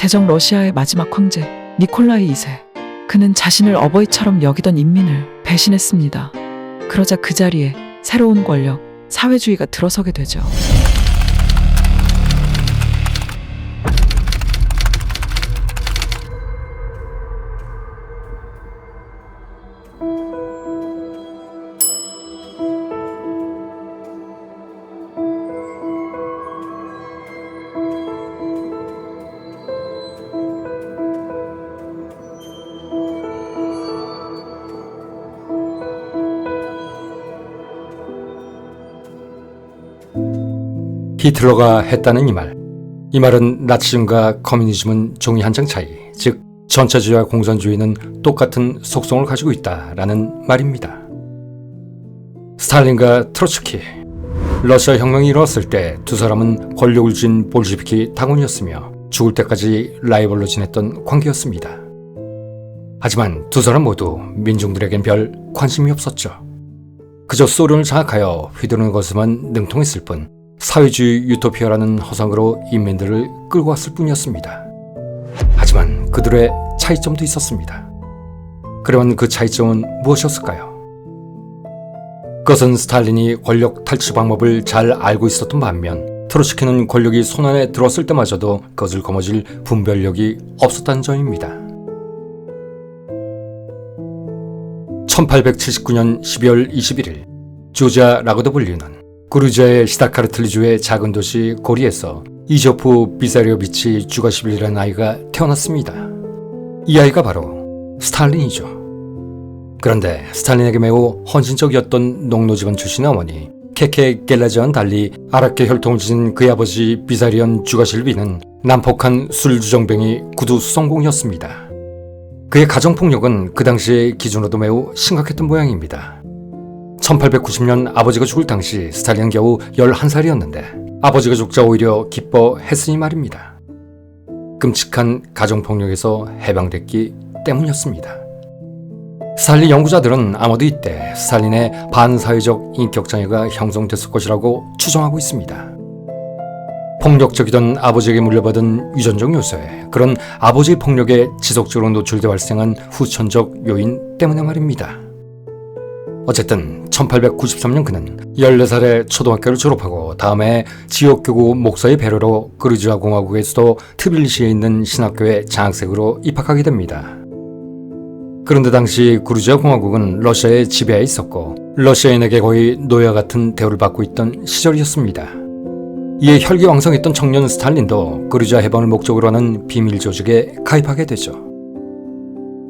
제정 러시아의 마지막 황제 니콜라이 2세. 그는 자신을 어버이처럼 여기던 인민을 배신했습니다. 그러자 그 자리에 새로운 권력, 사회주의가 들어서게 되죠. 히틀러가 했다는 이 말은 나치즘과 커뮤니즘은 종이 한 장 차이, 즉 전체주의와 공산주의는 똑같은 속성을 가지고 있다라는 말입니다. 스탈린과 트로츠키, 러시아 혁명이 일어났을 때 두 사람은 권력을 쥔 볼셰비키 당원이었으며 죽을 때까지 라이벌로 지냈던 관계였습니다. 하지만 두 사람 모두 민중들에겐 별 관심이 없었죠. 그저 소련을 장악하여 휘두르는 것에만 능통했을 뿐 사회주의 유토피아라는 허상으로 인민들을 끌고 왔을 뿐이었습니다. 하지만 그들의 차이점도 있었습니다. 그러면 그 차이점은 무엇이었을까요? 그것은 스탈린이 권력 탈취 방법을 잘 알고 있었던 반면 트로츠키는 권력이 손안에 들어왔을 때마저도 그것을 거머쥘 분별력이 없었다는 점입니다. 1879년 12월 21일 조지아라고도 불리는 그루지아의 시다카르틀리주의 작은 도시 고리에서 이조프 비사리오비치 주가시빌이라는 아이가 태어났습니다. 이 아이가 바로 스탈린이죠. 그런데 스탈린에게 매우 헌신적이었던 농노집안 출신의 어머니 케케 겔라지와는 달리 아랍계 혈통을 지닌 그의 아버지 비사리온 주가실비는 난폭한 술주정뱅이 구두 수성공이었습니다. 그의 가정폭력은 그 당시의 기준으로도 매우 심각했던 모양입니다. 1890년 아버지가 죽을 당시 스탈린은 겨우 11살이었는데 아버지가 죽자 오히려 기뻐했으니 말입니다. 끔찍한 가정폭력에서 해방됐기 때문이었습니다. 스탈린 연구자들은 아마도 이때 스탈린의 반사회적 인격장애가 형성됐을 것이라고 추정하고 있습니다. 폭력적이던 아버지에게 물려받은 유전적 요소에 그런 아버지의 폭력에 지속적으로 노출돼 발생한 후천적 요인 때문에 말입니다. 어쨌든 1893년 그는 14살에 초등학교를 졸업하고 다음해 지역교구 목사의 배려로 그루지아 공화국의 수도 트빌리시에 있는 신학교에 장학생으로 입학하게 됩니다. 그런데 당시 그루지아 공화국은 러시아의 지배하에 있었고 러시아인에게 거의 노예와 같은 대우를 받고 있던 시절이었습니다. 이에 혈기왕성했던 청년 스탈린도 그루지아 해방을 목적으로 하는 비밀 조직에 가입하게 되죠.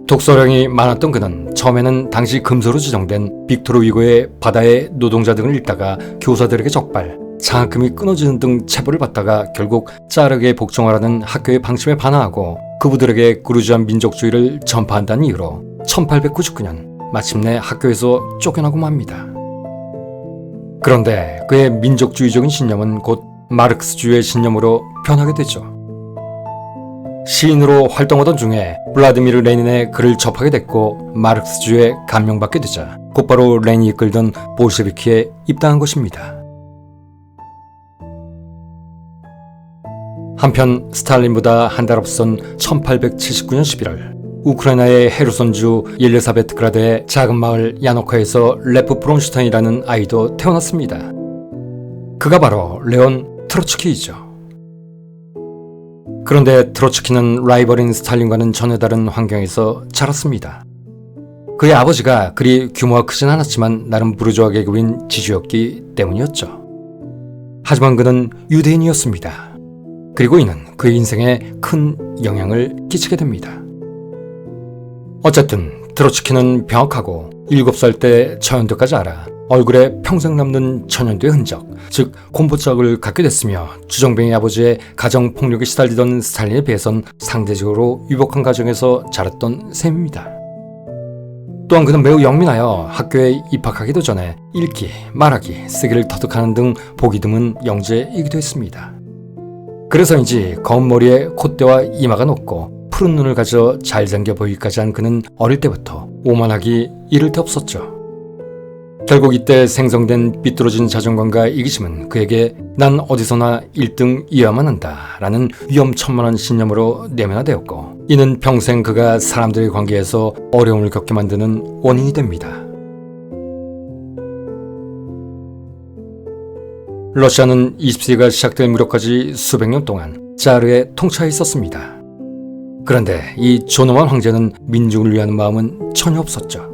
독서량이 많았던 그는 처음에는 당시 금소로 지정된 빅토르 위고의 바다의 노동자 등을 읽다가 교사들에게 적발, 장학금이 끊어지는 등 체벌을 받다가 결국 짜르게 복종하라는 학교의 방침에 반항하고 그부들에게 그루지아 민족주의를 전파한다는 이유로 1899년 마침내 학교에서 쫓겨나고 맙니다. 그런데 그의 민족주의적인 신념은 곧 마르크스주의의 신념으로 변하게 되죠. 시인으로 활동하던 중에 블라디미르 레닌의 글을 접하게 됐고 마르크스주의에 감명받게 되자 곧바로 레닌이 이끌던 볼셰비키에 입당한 것입니다. 한편 스탈린보다 한 달 앞선 1879년 11월 우크라이나의 헤르손주 옐리사베트그라드의 작은 마을 야노카에서 레프 브론슈타인이라는 아이도 태어났습니다. 그가 바로 레온 트로츠키이죠. 그런데 트로츠키는 라이벌인 스탈린과는 전혀 다른 환경에서 자랐습니다. 그의 아버지가 그리 규모가 크진 않았지만 나름 부르주아 계급인 지주였기 때문이었죠. 하지만 그는 유대인이었습니다. 그리고 이는 그의 인생에 큰 영향을 끼치게 됩니다. 어쨌든 트로츠키는 병학하고 7살 때 처연도까지 알아 얼굴에 평생 남는 천연두의 흔적, 즉 곰보짝을 갖게 됐으며 주정뱅이 아버지의 가정폭력에 시달리던 스탈린에 비해선 상대적으로 유복한 가정에서 자랐던 셈입니다. 또한 그는 매우 영민하여 학교에 입학하기도 전에 읽기, 말하기, 쓰기를 터득하는 등 보기 드문 영재이기도 했습니다. 그래서인지 검은 머리에 콧대와 이마가 높고 푸른 눈을 가져 잘생겨 보이기까지 한 그는 어릴 때부터 오만하기 이를 데 없었죠. 결국 이때 생성된 삐뚤어진 자존감과 이기심은 그에게 난 어디서나 1등이어야만 한다라는 위험천만한 신념으로 내면화되었고, 이는 평생 그가 사람들의 관계에서 어려움을 겪게 만드는 원인이 됩니다. 러시아는 20세기가 시작될 무렵까지 수백 년 동안 자르의 통치하에 있었습니다. 그런데 이 존엄한 황제는 민중을 위하는 마음은 전혀 없었죠.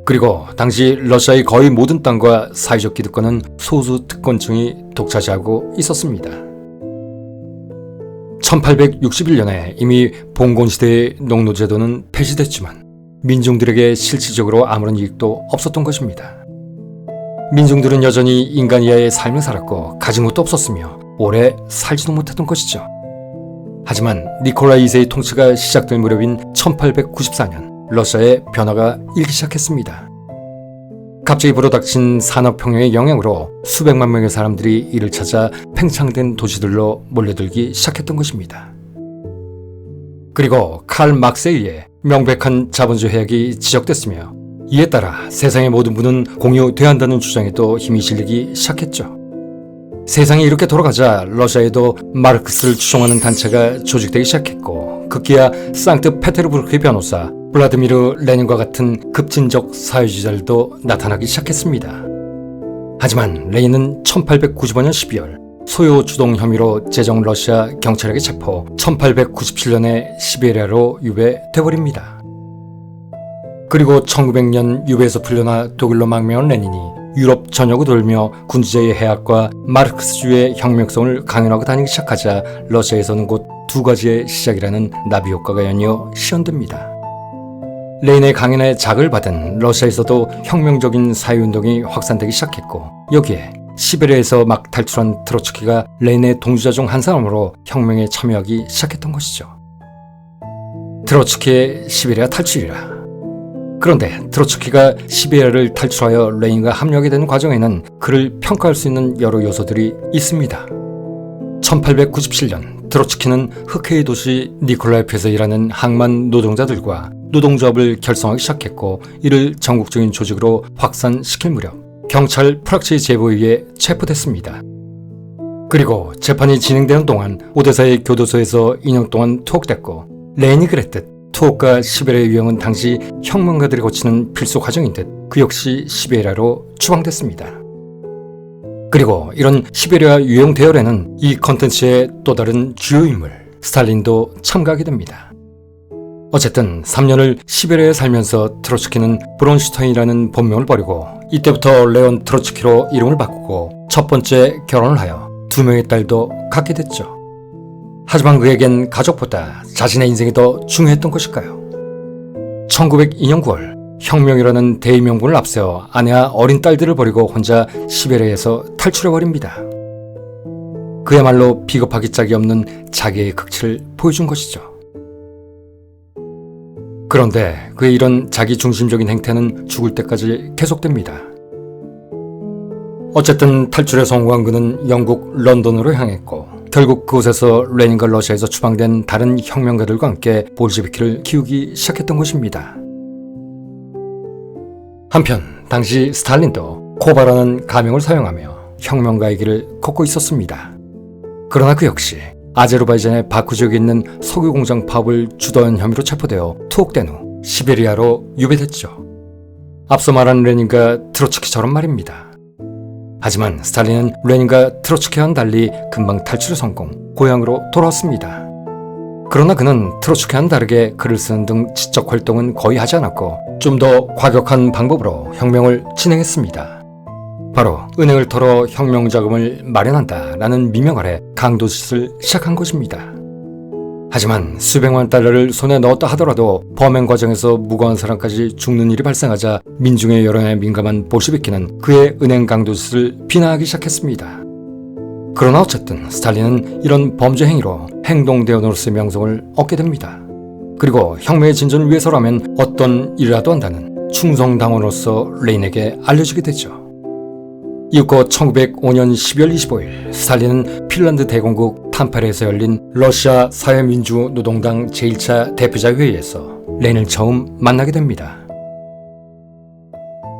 그리고 당시 러시아의 거의 모든 땅과 사회적 기득권은 소수 특권층이 독차지하고 있었습니다. 1861년에 이미 봉건시대의 농노제도는 폐지됐지만 민중들에게 실질적으로 아무런 이익도 없었던 것입니다. 민중들은 여전히 인간 이하의 삶을 살았고 가진 것도 없었으며 오래 살지도 못했던 것이죠. 하지만 니콜라이 2세의 통치가 시작될 무렵인 1894년 러시아의 변화가 일기 시작했습니다. 갑자기 불어닥친 산업혁명의 영향으로 수백만 명의 사람들이 이를 찾아 팽창된 도시들로 몰려들기 시작했던 것입니다. 그리고 칼 막스에 의해 명백한 자본주의 해악이 지적됐으며, 이에 따라 세상의 모든 문은 공유돼야 한다는 주장에도 힘이 실리기 시작했죠. 세상이 이렇게 돌아가자 러시아에도 마르크스를 추종하는 단체가 조직되기 시작했고, 급기야 상트페테르부르크의 변호사 블라디미르 레닌과 같은 급진적 사회주의자들도 나타나기 시작했습니다. 하지만 레닌은 1895년 12월 소요 주동 혐의로 제정 러시아 경찰에게 체포, 1897년에 시베리아로 유배돼버립니다. 그리고 1900년 유배에서 풀려나 독일로 망명한 레닌이 유럽 전역을 돌며 군주제의 해악과 마르크스주의 혁명성을 강연하고 다니기 시작하자 러시아에서는 곧 두 가지의 시작이라는 나비 효과가 연이어 시연됩니다. 레닌의 강연에 자극을 받은 러시아에서도 혁명적인 사회운동이 확산되기 시작했고, 여기에 시베리아에서 막 탈출한 트로츠키가 레닌의 동지자 중 한 사람으로 혁명에 참여하기 시작했던 것이죠. 트로츠키의 시베리아 탈출이라. 그런데 트로츠키가 시베리아를 탈출하여 레닌과 합류하게 되는 과정에는 그를 평가할 수 있는 여러 요소들이 있습니다. 1897년 트로츠키는 흑해의 도시 니콜라이프에서 일하는 항만 노동자들과 노동조합을 결성하기 시작했고, 이를 전국적인 조직으로 확산시킬 무렵 경찰 프락치의 제보에 의해 체포됐습니다. 그리고 재판이 진행되는 동안 오데사의 교도소에서 2년 동안 투옥됐고, 레닌이 그랬듯 투옥과 시베리아 유형은 당시 혁명가들이 거치는 필수 과정인 듯 그 역시 시베리아로 추방됐습니다. 그리고 이런 시베리아 유형 대열에는 이 컨텐츠의 또 다른 주요 인물 스탈린도 참가하게 됩니다. 어쨌든 3년을 시베리아에 살면서 트로츠키는 브론슈타인이라는 본명을 버리고 이때부터 레온 트로츠키로 이름을 바꾸고 첫 번째 결혼을 하여 2명의 딸도 갖게 됐죠. 하지만 그에겐 가족보다 자신의 인생이 더 중요했던 것일까요? 1902년 9월 혁명이라는 대의명분을 앞세워 아내와 어린 딸들을 버리고 혼자 시베리아에서 탈출해버립니다. 그야말로 비겁하기 짝이 없는 자기의 극치를 보여준 것이죠. 그런데 그의 이런 자기중심적인 행태는 죽을 때까지 계속됩니다. 어쨌든 탈출에 성공한 그는 영국 런던으로 향했고, 결국 그곳에서 레닌과 러시아에서 추방된 다른 혁명가들과 함께 볼셰비키를 키우기 시작했던 것입니다. 한편 당시 스탈린도 코바라는 가명을 사용하며 혁명가의 길을 걷고 있었습니다. 그러나 그 역시 아제르바이잔의 바쿠 지역에 있는 석유 공장 파업을 주도한 혐의로 체포되어 투옥된 후 시베리아로 유배됐죠. 앞서 말한 레닌과 트로츠키처럼 말입니다. 하지만 스탈린은 레닌과 트로츠키와는 달리 금방 탈출에 성공, 고향으로 돌아왔습니다. 그러나 그는 트로츠키와는 다르게 글을 쓰는 등 지적 활동은 거의 하지 않았고 좀 더 과격한 방법으로 혁명을 진행했습니다. 바로 은행을 털어 혁명 자금을 마련한다라는 미명 아래 강도짓을 시작한 것입니다. 하지만 수백만 달러를 손에 넣었다 하더라도 범행 과정에서 무고한 사람까지 죽는 일이 발생하자 민중의 여론에 민감한 볼셰비키는 그의 은행 강도짓을 비난하기 시작했습니다. 그러나 어쨌든 스탈린은 이런 범죄 행위로 행동대원으로서의 명성을 얻게 됩니다. 그리고 혁명의 진전을 위해서라면 어떤 일이라도 한다는 충성당원으로서 레닌에게 알려지게 되죠. 이윽고 1905년 12월 25일 스탈린은 핀란드 대공국 탐페레에서 열린 러시아 사회민주노동당 제1차 대표자 회의에서 레닌을 처음 만나게 됩니다.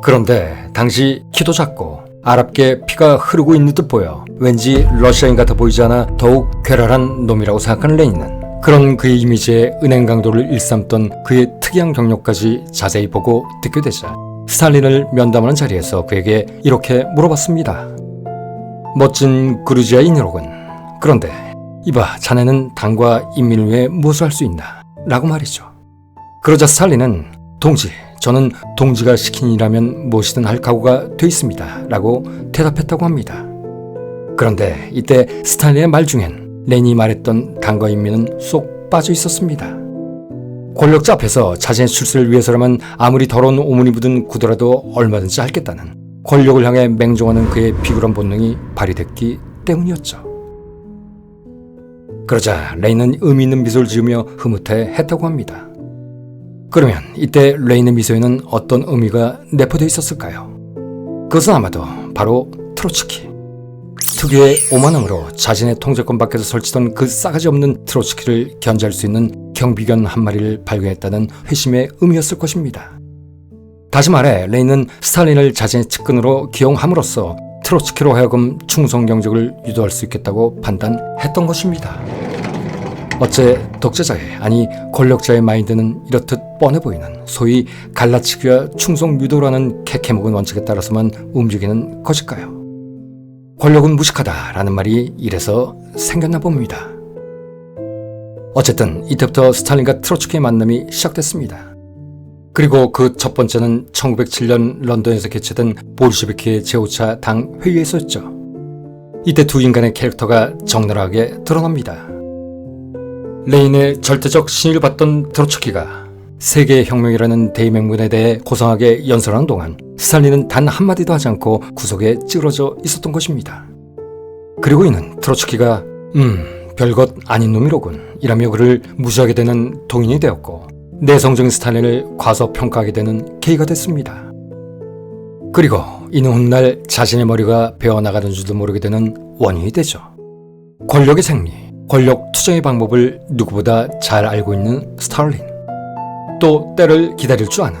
그런데 당시 키도 작고 아랍계 피가 흐르고 있는 듯 보여 왠지 러시아인 같아 보이지 않아 더욱 괴랄한 놈이라고 생각하는 레닌은 그런 그의 이미지에 은행 강도를 일삼던 그의 특이한 경력까지 자세히 보고 듣게 되자 스탈린을 면담하는 자리에서 그에게 이렇게 물어봤습니다. 멋진 그루지아인이로군. 그런데 이봐, 자네는 당과 인민을 위해 무엇을 할 수 있나? 라고 말이죠. 그러자 스탈린은 동지, 저는 동지가 시킨 일이라면 무엇이든 할 각오가 돼 있습니다. 라고 대답했다고 합니다. 그런데 이때 스탈린의 말 중엔 레닌이 말했던 당과 인민은 쏙 빠져 있었습니다. 권력자 앞에서 자신의 출세를 위해서라면 아무리 더러운 오물이 묻은 구두라도 얼마든지 하겠다는 권력을 향해 맹종하는 그의 비굴한 본능이 발휘됐기 때문이었죠. 그러자 레인은 의미 있는 미소를 지으며 흐뭇해 했다고 합니다. 그러면 이때 레인의 미소에는 어떤 의미가 내포되어 있었을까요? 그것은 아마도 바로 트로츠키. 특유의 오만함으로 자신의 통제권 밖에서 설치던 그 싸가지 없는 트로츠키를 견제할 수 있는 경비견 한 마리를 발견했다는 회심의 의미였을 것입니다. 다시 말해 레인은 스탈린을 자신의 측근으로 기용함으로써 트로츠키로 하여금 충성 경적을 유도할 수 있겠다고 판단했던 것입니다. 어째 독재자의, 아니 권력자의 마인드는 이렇듯 뻔해 보이는 소위 갈라치기와 충성 유도라는 캐캐묵은 원칙에 따라서만 움직이는 것일까요? 권력은 무식하다라는 말이 이래서 생겼나 봅니다. 어쨌든 이때부터 스탈린과 트로츠키의 만남이 시작됐습니다. 그리고 그 첫 번째는 1907년 런던에서 개최된 볼셰비키의 제5차 당 회의에서였죠. 이때 두 인간의 캐릭터가 적나라하게 드러납니다. 레인의 절대적 신의를 받던 트로츠키가 세계의 혁명이라는 대의명분에 대해 고상하게 연설하는 동안 스탈린은 단 한마디도 하지 않고 구석에 찌그러져 있었던 것입니다. 그리고 이는 트로츠키가 별것 아닌 놈이로군 이라며 그를 무시하게 되는 동인이 되었고 내성적인 스탈린을 과소평가하게 되는 계기가 됐습니다. 그리고 이는 훗날 자신의 머리가 베어나가는 줄도 모르게 되는 원인이 되죠. 권력의 생리, 권력 투쟁의 방법을 누구보다 잘 알고 있는 스탈린. 또 때를 기다릴 줄 아는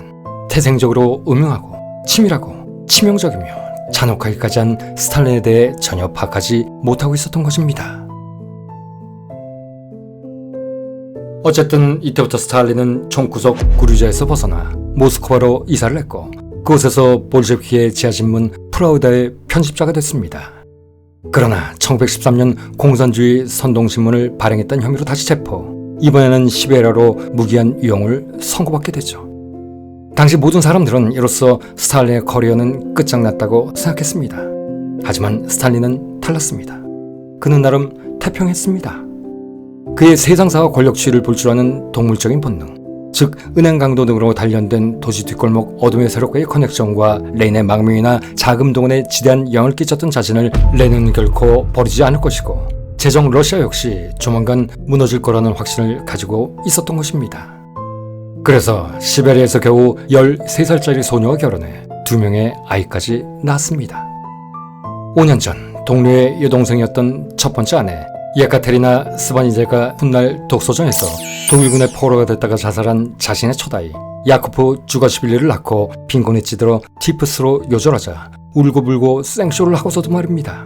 태생적으로 음흉하고 치밀하고 치명적이며 잔혹하기까지 한 스탈린에 대해 전혀 파악하지 못하고 있었던 것입니다. 어쨌든 이때부터 스탈린은 총구석 구류자에서 벗어나 모스크바로 이사를 했고 그곳에서 볼셰비키의 지하신문 프라우다의 편집자가 됐습니다. 그러나 1913년 공산주의 선동신문을 발행했던 혐의로 다시 체포, 이번에는 시베리아로 무기한 유형을 선고받게 되죠. 당시 모든 사람들은 이로써 스탈린의 커리어는 끝장났다고 생각했습니다. 하지만 스탈린은 달랐습니다. 그는 나름 태평했습니다. 그의 세상사와 권력추이를 볼 줄 아는 동물적인 본능, 즉 은행 강도 등으로 단련된 도시 뒷골목 어둠의 세력과의 커넥션과 레인의 망명이나 자금 동원에 지대한 영향을 끼쳤던 자신을 레닌은 결코 버리지 않을 것이고 제정 러시아 역시 조만간 무너질 거라는 확신을 가지고 있었던 것입니다. 그래서 시베리아에서 겨우 13살짜리 소녀와 결혼해 2명의 아이까지 낳았습니다. 5년 전 동료의 여동생이었던 첫 번째 아내 예카테리나 스바니제가 훗날 독소전에서 독일군의 포로가 됐다가 자살한 자신의 첫아이 야코프 주가시빌리를 낳고 빈곤에 찌들어 티푸스로 요절하자 울고불고 생쇼를 하고서도 말입니다.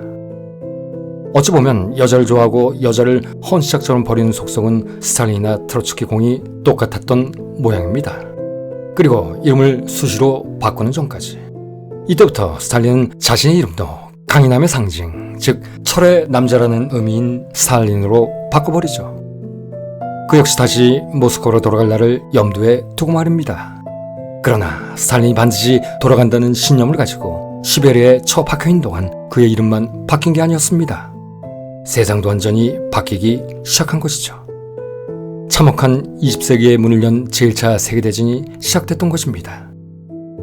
어찌 보면 여자를 좋아하고 여자를 헌시작처럼 버리는 속성은 스탈린이나 트로츠키 공이 똑같았던 모양입니다. 그리고 이름을 수시로 바꾸는 전까지. 이때부터 스탈린은 자신의 이름도 강인함의 상징, 즉 철의 남자라는 의미인 스탈린으로 바꿔버리죠. 그 역시 다시 모스크바로 돌아갈 날을 염두에 두고 말입니다. 그러나 스탈린이 반드시 돌아간다는 신념을 가지고 시베리아에 처박혀있는 동안 그의 이름만 바뀐 게 아니었습니다. 세상도 완전히 바뀌기 시작한 것이죠. 참혹한 20세기의 문을 연 제1차 세계대전이 시작됐던 것입니다.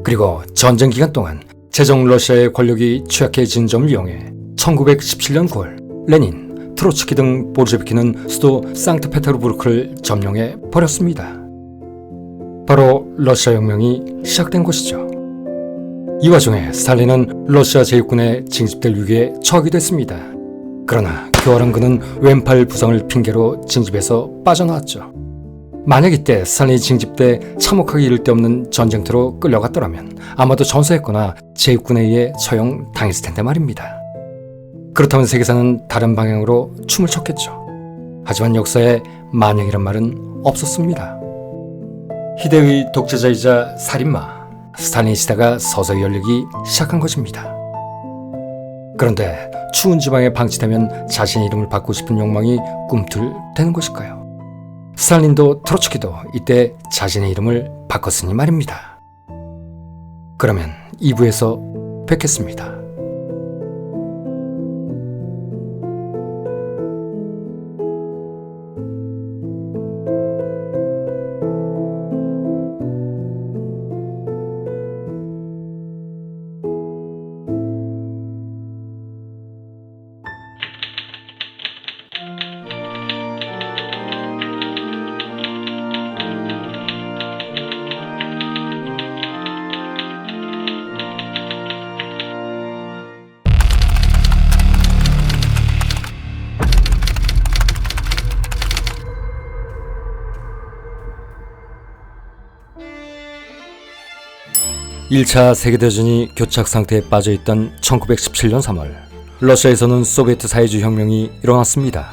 그리고 전쟁 기간 동안 제정 러시아의 권력이 취약해진 점을 이용해 1917년 9월 레닌, 트로츠키 등 볼셰비키는 수도 상트페테르부르크를 점령해 버렸습니다. 바로 러시아 혁명이 시작된 것이죠. 이 와중에 스탈린은 러시아 제국군에 징집될 위기에 처하기도 했습니다. 그러나 교활한 그는 왼팔 부상을 핑계로 징집에서 빠져나왔죠. 만약 이때 스탈린이 징집돼 참혹하게 이를 데 없는 전쟁터로 끌려갔더라면 아마도 전사했거나 제국군에 의해 처형당했을 텐데 말입니다. 그렇다면 세계사는 다른 방향으로 춤을 췄겠죠. 하지만 역사에 만약이란 말은 없었습니다. 희대의 독재자이자 살인마 스탈린의 시대가 서서히 열리기 시작한 것입니다. 그런데 추운 지방에 방치되면 자신의 이름을 받고 싶은 욕망이 꿈틀대는 것일까요? 스탈린도 트로츠키도 이때 자신의 이름을 바꿨으니 말입니다. 그러면 2부에서 뵙겠습니다. (1차) 세계대전이 교착 상태에 빠져있던 1917년 3월 러시아에서는 소비에트 사회주의 혁명이 일어났습니다.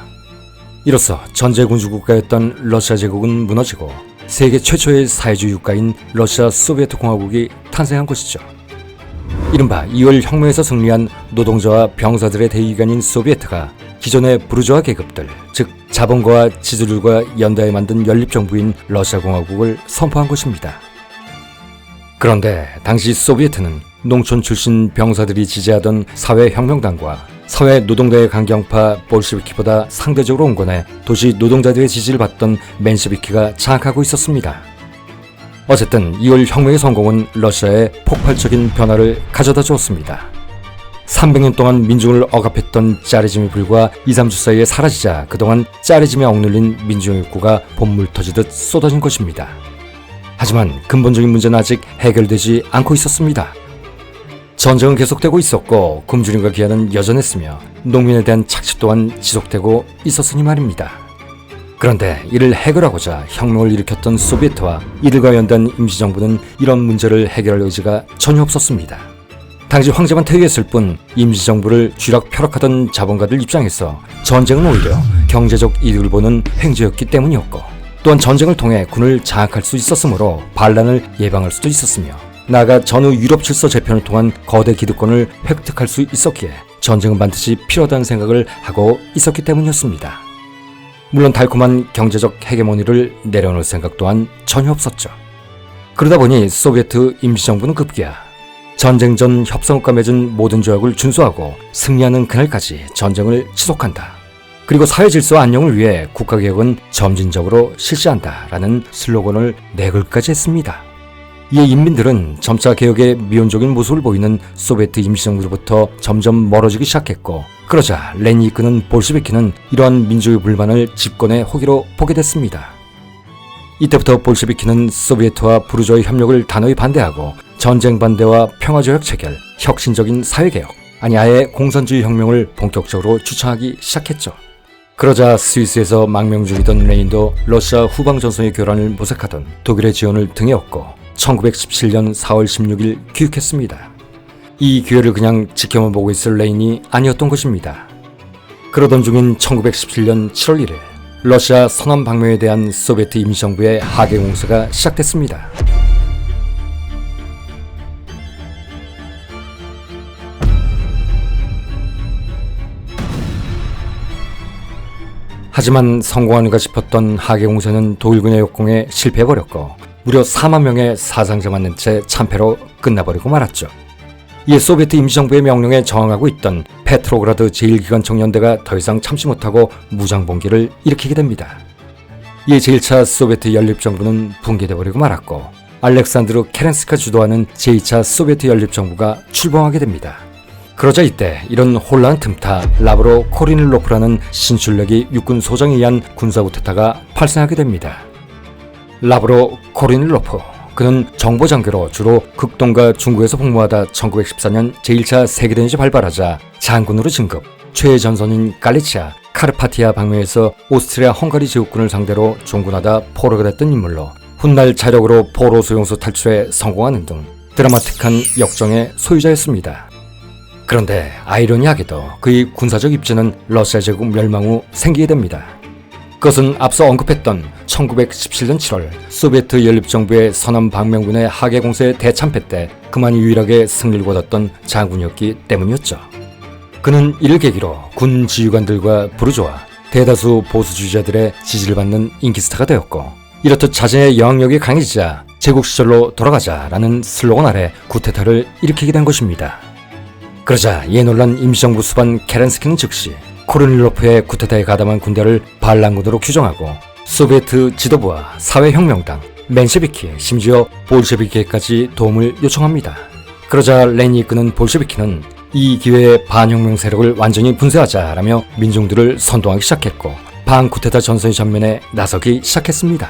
이로써 전제군주 국가였던 러시아 제국은 무너지고 세계 최초의 사회주의 국가인 러시아 소비에트 공화국이 탄생한 것이죠. 이른바 2월 혁명에서 승리한 노동자와 병사들의 대의기관인 소비에트가 기존의 부르주아 계급들, 즉 자본가와 지주들과 연대해 만든 연립정부인 러시아 공화국을 선포한 것입니다. 그런데 당시 소비에트는 농촌 출신 병사들이 지지하던 사회혁명당과 사회노동당의 강경파 볼시비키보다 상대적으로 온건해 도시 노동자들의 지지를 받던 맨시비키가 장악하고 있었습니다. 어쨌든 2월 혁명의 성공은 러시아에 폭발적인 변화를 가져다 주었습니다. 300년 동안 민중을 억압했던 짜리즘이 불과 2, 3주 사이에 사라지자 그동안 짜리즘에 억눌린 민중의 욕구가 본물 터지듯 쏟아진 것입니다. 하지만 근본적인 문제는 아직 해결되지 않고 있었습니다. 전쟁은 계속되고 있었고 굶주림과 기한은 여전했으며 농민에 대한 착취 또한 지속되고 있었으니 말입니다. 그런데 이를 해결하고자 혁명을 일으켰던 소비에트와 이들과 연대한 임시정부는 이런 문제를 해결할 의지가 전혀 없었습니다. 당시 황제만 퇴위했을 뿐 임시정부를 쥐락펴락하던 자본가들 입장에서 전쟁은 오히려 경제적 이득을 보는 횡재였기 때문이었고 또한 전쟁을 통해 군을 장악할 수 있었으므로 반란을 예방할 수도 있었으며 나아가 전후 유럽 질서 재편을 통한 거대 기득권을 획득할 수 있었기에 전쟁은 반드시 필요하다는 생각을 하고 있었기 때문이었습니다. 물론 달콤한 경제적 헤게모니를 내려놓을 생각 또한 전혀 없었죠. 그러다 보니 소비에트 임시정부는 급기야 전쟁 전 협상국과 맺은 모든 조약을 준수하고 승리하는 그날까지 전쟁을 지속한다. 그리고 사회 질서와 안녕을 위해 국가개혁은 점진적으로 실시한다라는 슬로건을 내걸까지 했습니다. 이에 인민들은 점차 개혁의 미온적인 모습을 보이는 소비에트 임시정부로부터 점점 멀어지기 시작했고 그러자 레닌이 이끄는 볼시비키는 이러한 민주의 불만을 집권의 호기로 보게 됐습니다. 이때부터 볼시비키는 소비에트와 부르주아의 협력을 단호히 반대하고 전쟁 반대와 평화조약 체결, 혁신적인 사회개혁, 아니 아예 공산주의 혁명을 본격적으로 주창하기 시작했죠. 그러자 스위스에서 망명 중이던 레닌도 러시아 후방전선의 교란을 모색하던 독일의 지원을 등에 업고 1917년 4월 16일 귀국했습니다. 이 기회를 그냥 지켜만 보고 있을 레닌이 아니었던 것입니다. 그러던 중인 1917년 7월 1일 러시아 서남 방면에 대한 소비에트 임시정부의 하계 공세가 시작됐습니다. 하지만 성공하는가 싶었던 하계 공세는 독일군의 역공에 실패해버렸고 무려 4만 명의 사상자만 낸 채 참패로 끝나버리고 말았죠. 이에 소비에트 임시정부의 명령에 저항하고 있던 페트로그라드 제1기관총 연대가 더 이상 참지 못하고 무장봉기를 일으키게 됩니다. 이에 제1차 소비에트 연립정부는 붕괴돼버리고 말았고 알렉산드르 케렌스키가 주도하는 제2차 소비에트 연립정부가 출범하게 됩니다. 그러자 이때 이런 혼란한 틈타 라브로 코리닐로프라는 신출내기 육군 소장에 의한 군사 쿠데타가 발생하게 됩니다. 라브로 코리닐로프, 그는 정보장교로 주로 극동과 중국에서 복무하다 1914년 제1차 세계대전이 발발하자 장군으로 진급, 최전선인 갈리치아, 카르파티아 방면에서 오스트리아 헝가리 제국군을 상대로 종군하다 포로가 됐던 인물로 훗날 자력으로 포로 수용소 탈출에 성공하는 등 드라마틱한 역정의 소유자였습니다. 그런데 아이러니하게도 그의 군사적 입지는 러시아 제국 멸망 후 생기게 됩니다. 그것은 앞서 언급했던 1917년 7월 소비에트 연립정부의 서남 방면군의 하계 공세 대참패 때 그만 유일하게 승리를 거뒀던 장군이었기 때문이었죠. 그는 이를 계기로 군 지휘관들과 부르주아, 대다수 보수주의자들의 지지를 받는 인기스타가 되었고, 이렇듯 자신의 영향력이 강해지자 제국 시절로 돌아가자라는 슬로건 아래 쿠데타를 일으키게 된 것입니다. 그러자 이에 놀란 임시정부 수반 케렌스키는 즉시 코르닐로프의 쿠데타에 가담한 군대를 반란군으로 규정하고 소비에트 지도부와 사회혁명당, 맨셰비키, 심지어 볼셰비키에까지 도움을 요청합니다. 그러자 레닌이 이끄는 볼셰비키는 이 기회에 반혁명 세력을 완전히 분쇄하자라며 민중들을 선동하기 시작했고 반쿠데타 전선의 전면에 나서기 시작했습니다.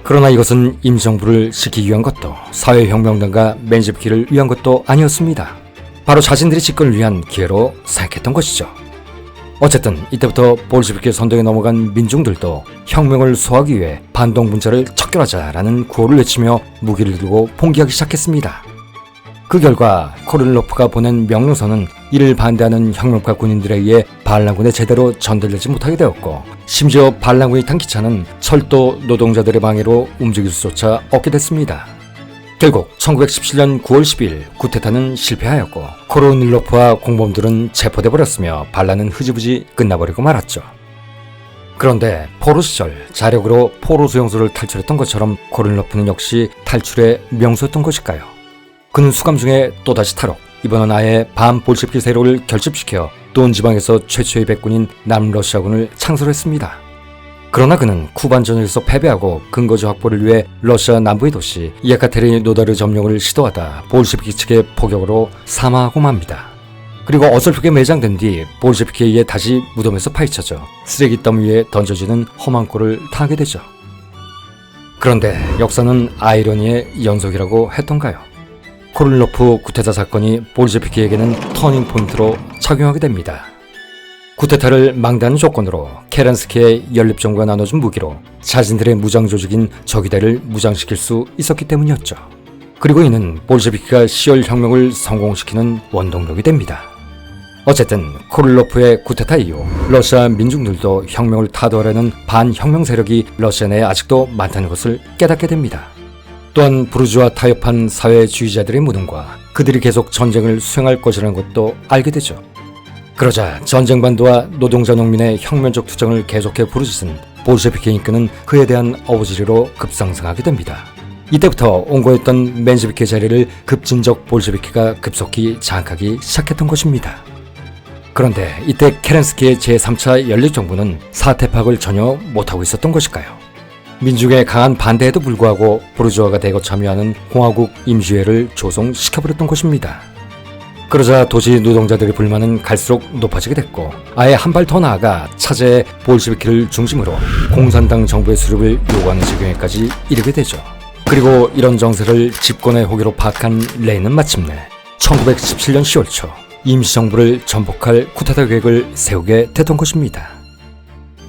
그러나 이것은 임시정부를 시키기 위한 것도 사회혁명당과 맨셰비키를 위한 것도 아니었습니다. 바로 자신들의 집권을 위한 기회로 생각했던 것이죠. 어쨌든 이때부터 볼셰비키 선동에 넘어간 민중들도 혁명을 소화하기 위해 반동분자를 척결하자라는 구호를 외치며 무기를 들고 봉기하기 시작했습니다. 그 결과 코르닐로프가 보낸 명령서는 이를 반대하는 혁명파 군인들에 의해 반란군에 제대로 전달되지 못하게 되었고, 심지어 반란군이 탄 기차는 철도 노동자들의 방해로 움직일 수조차 없게 됐습니다. 결국 1917년 9월 12일 쿠데타는 실패하였고 코르닐로프와 공범들은 체포돼 버렸으며 반란은 흐지부지 끝나버리고 말았죠. 그런데 포로 시절 자력으로 포로 수용소를 탈출했던 것처럼 코르닐로프는 역시 탈출의 명수였던 것일까요? 그는 수감 중에 또다시 탈옥, 이번은 아예 반볼셰비키 세력을 결집시켜 돈 지방에서 최초의 백군인 남러시아군을 창설했습니다. 그러나 그는 쿠반전에서 패배하고 근거지 확보를 위해 러시아 남부의 도시 예카테리노다르 점령을 시도하다 볼셰비키 측의 포격으로 사망하고 맙니다. 그리고 어설프게 매장된 뒤 볼셰비키에 의해 다시 무덤에서 파헤쳐져 쓰레기 더미 위에 던져지는 험한 꼴을 당하게 되죠. 그런데 역사는 아이러니의 연속이라고 했던가요? 코르닐로프 쿠데타 사건이 볼셰비키에게는 터닝 포인트로 작용하게 됩니다. 쿠데타를 망대하는 조건으로 케렌스키의 연립정부가 나눠준 무기로 자신들의 무장 조직인 적이대를 무장시킬 수 있었기 때문이었죠. 그리고 이는 볼셰비키가 10월 혁명을 성공시키는 원동력이 됩니다. 어쨌든 코르닐로프의 쿠데타 이후 러시아 민중들도 혁명을 타도하려는 반혁명 세력이 러시아 내에 아직도 많다는 것을 깨닫게 됩니다. 또한 부르주아 타협한 사회주의자들의 무능과 그들이 계속 전쟁을 수행할 것이라는 것도 알게 되죠. 그러자 전쟁반도와 노동자 농민의 혁명적 투쟁을 계속해 부르짖은 볼셰비키에 이끄는 그에 대한 어부지리로 급상승하게 됩니다. 이때부터 온거했던 맨셰비키 자리를 급진적 볼셰비키가 급속히 장악하기 시작했던 것입니다. 그런데 이때 케렌스키의 제3차 연립정부는 사태 파악을 전혀 못하고 있었던 것일까요? 민중의 강한 반대에도 불구하고 부르주아가 대거 참여하는 공화국 임시회를 조성시켜버렸던 것입니다. 그러자 도시 노동자들의 불만은 갈수록 높아지게 됐고 아예 한 발 더 나아가 차제의 볼셰비키를 중심으로 공산당 정부의 수립을 요구하는 지경에까지 이르게 되죠. 그리고 이런 정세를 집권의 호기로 파악한 레닌은 마침내 1917년 10월 초 임시정부를 전복할 쿠데타 계획을 세우게 됐던 것입니다.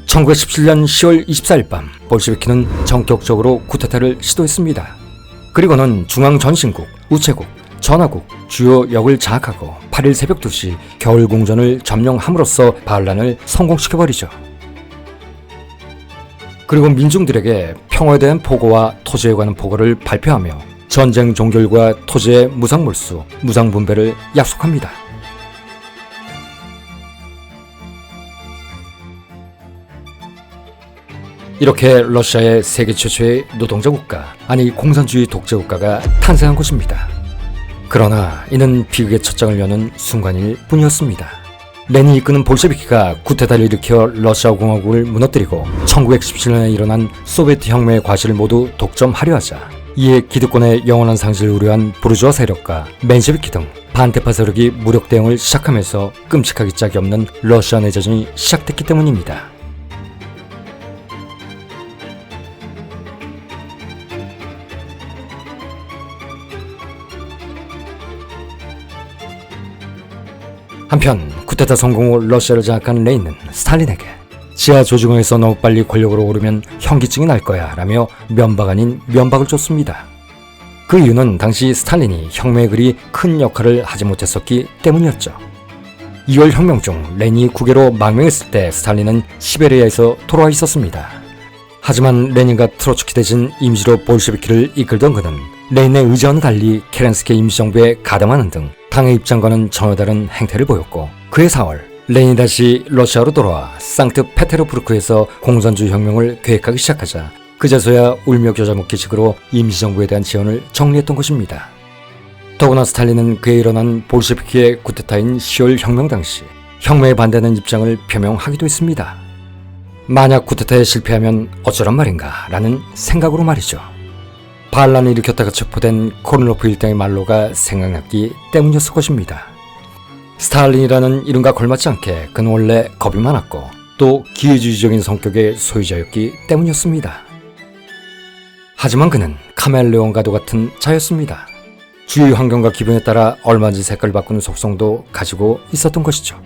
1917년 10월 24일 밤 볼셰비키는 전격적으로 쿠데타를 시도했습니다. 그리고는 중앙전신국, 우체국, 전화국, 주요 역을 장악하고 8일 새벽 2시 겨울궁전을 점령함으로써 반란을 성공시켜버리죠. 그리고 민중들에게 평화에 대한 포고와 토지에 관한 포고를 발표하며 전쟁 종결과 토지의 무상몰수, 무상분배를 약속합니다. 이렇게 러시아의 세계 최초의 노동자 국가, 아니 공산주의 독재 국가가 탄생한 것입니다. 그러나 이는 비극의 첫 장을 여는 순간일 뿐이었습니다. 레닌이 이끄는 볼셰비키가 쿠데타를 일으켜 러시아 공화국을 무너뜨리고 1917년에 일어난 소비에트 혁명의 과실을 모두 독점하려 하자 이에 기득권의 영원한 상실을 우려한 부르주아 세력과 맨셰비키 등 반대파 세력이 무력 대응을 시작하면서 끔찍하기 짝이 없는 러시아 내전이 시작됐기 때문입니다. 한편 쿠데타 성공 후 러시아를 장악한 레닌은 스탈린에게 지하 조직원에서 너무 빨리 권력으로 오르면 현기증이 날 거야 라며 면박 아닌 면박을 줬습니다. 그 이유는 당시 스탈린이 혁명에 그리 큰 역할을 하지 못했었기 때문이었죠. 2월 혁명 중 레닌이 국외로 망명했을 때 스탈린은 시베리아에서 돌아와 있었습니다. 하지만 레닌과 트로츠키 대신 임시로 볼셰비키를 이끌던 그는 레닌의 의지와는 달리 케렌스키 임시정부에 가담하는 등 당의 입장과는 전혀 다른 행태를 보였고, 그해 4월 레닌이 다시 러시아로 돌아와 상트페테르부르크에서 공산주의 혁명을 계획하기 시작하자 그제서야 울며 겨자 먹기식으로 임시정부에 대한 지원을 정리했던 것입니다. 더구나 스탈린은 그에 일어난 볼셰비키의 쿠데타인 10월 혁명 당시 혁명에 반대하는 입장을 표명하기도 했습니다. 만약 쿠데타에 실패하면 어쩌란 말인가 라는 생각으로 말이죠. 반란을 일으켰다가 체포된 코르노프 일당의 말로가 생각났기 때문이었을 것입니다. 스탈린이라는 이름과 걸맞지 않게 그는 원래 겁이 많았고 또 기회주의적인 성격의 소유자였기 때문이었습니다. 하지만 그는 카멜레온과도 같은 자였습니다. 주위 환경과 기분에 따라 얼마든지 색깔을 바꾸는 속성도 가지고 있었던 것이죠.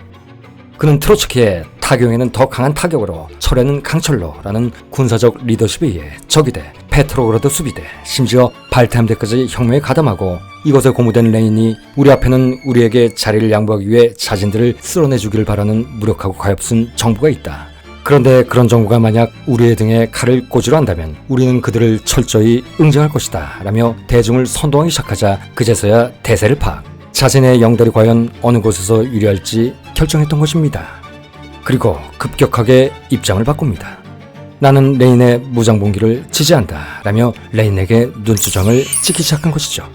그는 트로츠키의 타경에는 더 강한 타격으로, 철에는 강철로라는 군사적 리더십에 의해 적이대, 페트로그라드 수비대, 심지어 발타임대까지 혁명에 가담하고, 이것에 고무된 레닌이 우리 앞에는 우리에게 자리를 양보하기 위해 자신들을 쓸어내주기를 바라는 무력하고 가엾은 정부가 있다. 그런데 그런 정부가 만약 우리의 등에 칼을 꽂으려 한다면 우리는 그들을 철저히 응징할 것이다 라며 대중을 선동하기 시작하자 그제서야 대세를 파악, 자신의 영달이 과연 어느 곳에서 유리할지 결정했던 것입니다. 그리고 급격하게 입장을 바꿉니다. 나는 레닌의 무장봉기를 지지한다 라며 레닌에게 눈수정을 찍기 시작한 것이죠.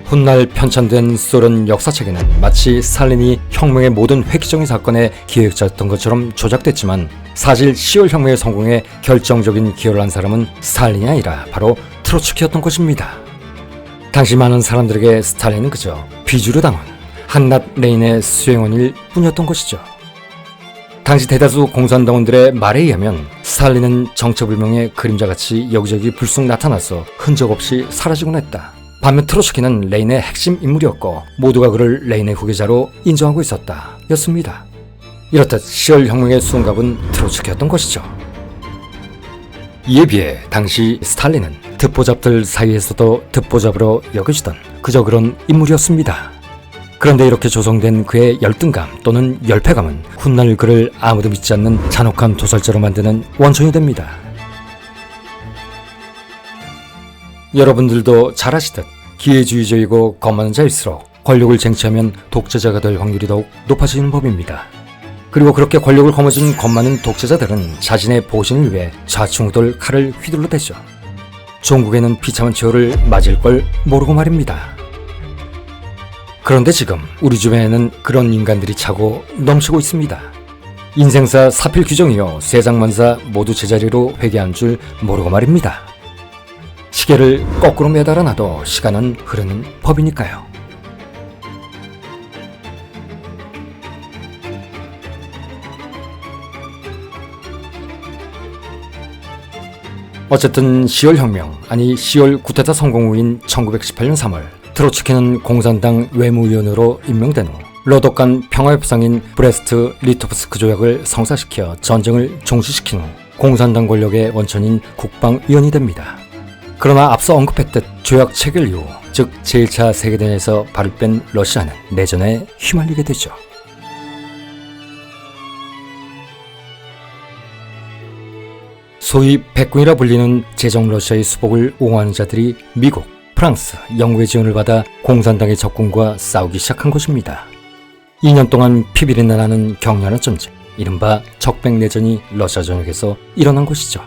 훗날 편찬된 소련 역사책에는 마치 스탈린이 혁명의 모든 획기적인 사건의 기획자였던 것처럼 조작됐지만, 사실 10월 혁명의 성공에 결정적인 기여를 한 사람은 스탈린이 아니라 바로 트로츠키였던 것입니다. 당시 많은 사람들에게 스탈린은 그저 비주류 당원, 한낱 레닌의 수행원일 뿐이었던 것이죠. 당시 대다수 공산당원들의 말에 의하면 스탈린은 정체불명의 그림자같이 여기저기 불쑥 나타나서 흔적 없이 사라지곤 했다. 반면 트로츠키는 레닌의 핵심 인물이었고 모두가 그를 레닌의 후계자로 인정하고 있었다 였습니다. 이렇듯 10월 혁명의 수행갑은 트로츠키였던 것이죠. 이에 비해 당시 스탈린은 듣보잡들 사이에서도 듣보잡으로 여겨지던 그저 그런 인물이었습니다. 그런데 이렇게 조성된 그의 열등감 또는 열패감은 훗날 그를 아무도 믿지 않는 잔혹한 도살자로 만드는 원천이 됩니다. 여러분들도 잘 아시듯 기회주의적이고 겁 많은 자일수록 권력을 쟁취하면 독재자가 될 확률이 더욱 높아지는 법입니다. 그리고 그렇게 권력을 거머쥔 겁 많은 독재자들은 자신의 보신을 위해 좌충우돌 칼을 휘둘러대죠. 종국에는 비참한 처우를 맞을 걸 모르고 말입니다. 그런데 지금 우리 주변에는 그런 인간들이 차고 넘치고 있습니다. 인생사 사필 규정이요 세상만사 모두 제자리로 회귀한 줄 모르고 말입니다. 시계를 거꾸로 매달아 놔도 시간은 흐르는 법이니까요. 어쨌든 10월 혁명, 아니 10월 쿠데타 성공 후인 1918년 3월 트로츠키는 공산당 외무위원으로 임명된 후 러독간 평화협상인 브레스트 리토프스크 조약을 성사시켜 전쟁을 종식시킨 후 공산당 권력의 원천인 국방위원이 됩니다. 그러나 앞서 언급했듯 조약 체결 이후, 즉 제1차 세계대전에서 발을 뺀 러시아는 내전에 휘말리게 되죠. 소위 백군이라 불리는 제정 러시아의 수복을 옹호하는 자들이 미국, 프랑스, 영국의 지원을 받아 공산당의 적군과 싸우기 시작한 것입니다. 2년 동안 피비린내 나는 격렬한 전쟁, 이른바 적백내전이 러시아 전역에서 일어난 것이죠.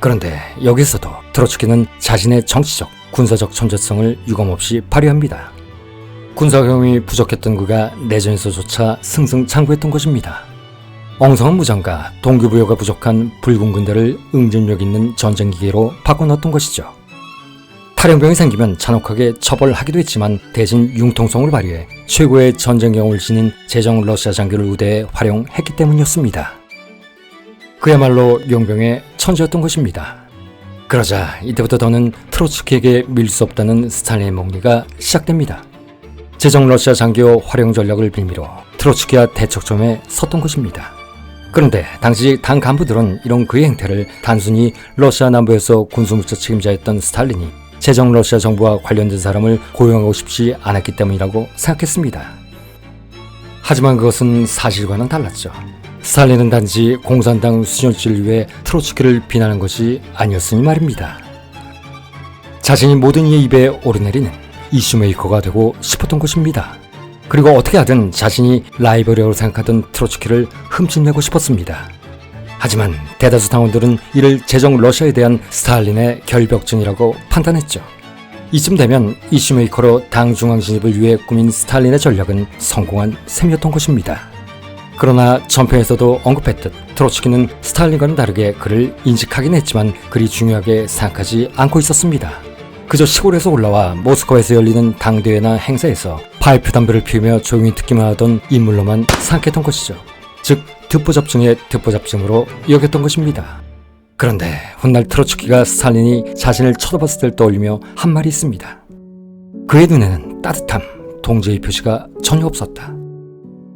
그런데 여기서도 트로츠키는 자신의 정치적, 군사적 천재성을 유감없이 발휘합니다. 군사 경험이 부족했던 그가 내전에서조차 승승장구했던 것입니다. 엉성한 무장과 동기부여가 부족한 붉은 군대를 응집력 있는 전쟁 기계로 바꿔놓았던 것이죠. 탈영병이 생기면 잔혹하게 처벌하기도 했지만 대신 융통성을 발휘해 최고의 전쟁 경험을 지닌 제정 러시아 장교를 우대에 활용했기 때문이었습니다. 그야말로 용병의 천재였던 것입니다. 그러자 이때부터 더는 트로츠키에게 밀 수 없다는 스탈린의 몽리가 시작됩니다. 제정 러시아 장교 활용 전략을 빌미로 트로츠키와 대척점에 섰던 것입니다. 그런데 당시 당 간부들은 이런 그의 행태를 단순히 러시아 남부에서 군수무처 책임자였던 스탈린이 제정 러시아 정부와 관련된 사람을 고용하고 싶지 않았기 때문이라고 생각했습니다. 하지만 그것은 사실과는 달랐죠. 스탈린은 단지 공산당 수혈지를 위해 트로츠키를 비난한 것이 아니었으니 말입니다. 자신이 모든 이의 입에 오르내리는 이슈메이커가 되고 싶었던 것입니다. 그리고 어떻게 하든 자신이 라이벌이라고 생각하던 트로츠키를 흠집내고 싶었습니다. 하지만 대다수 당원들은 이를 제정 러시아에 대한 스탈린의 결벽증이라고 판단했죠. 이쯤 되면 이슈메이커로 당 중앙 진입을 위해 꾸민 스탈린의 전략은 성공한 셈이었던 것입니다. 그러나 전편에서도 언급했듯 트로츠키는 스탈린과는 다르게 그를 인식하긴 했지만 그리 중요하게 생각하지 않고 있었습니다. 그저 시골에서 올라와 모스크바에서 열리는 당대회나 행사에서 파이프 담배를 피우며 조용히 듣기만 하던 인물로만 생각했던 것이죠. 즉 듣보잡중의 듣보잡중으로 여겼던 것입니다. 그런데 훗날 트로츠키가 스탈린이 자신을 쳐다봤을 때를 떠올리며 한 말이 있습니다. 그의 눈에는 따뜻함, 동지의 표시가 전혀 없었다.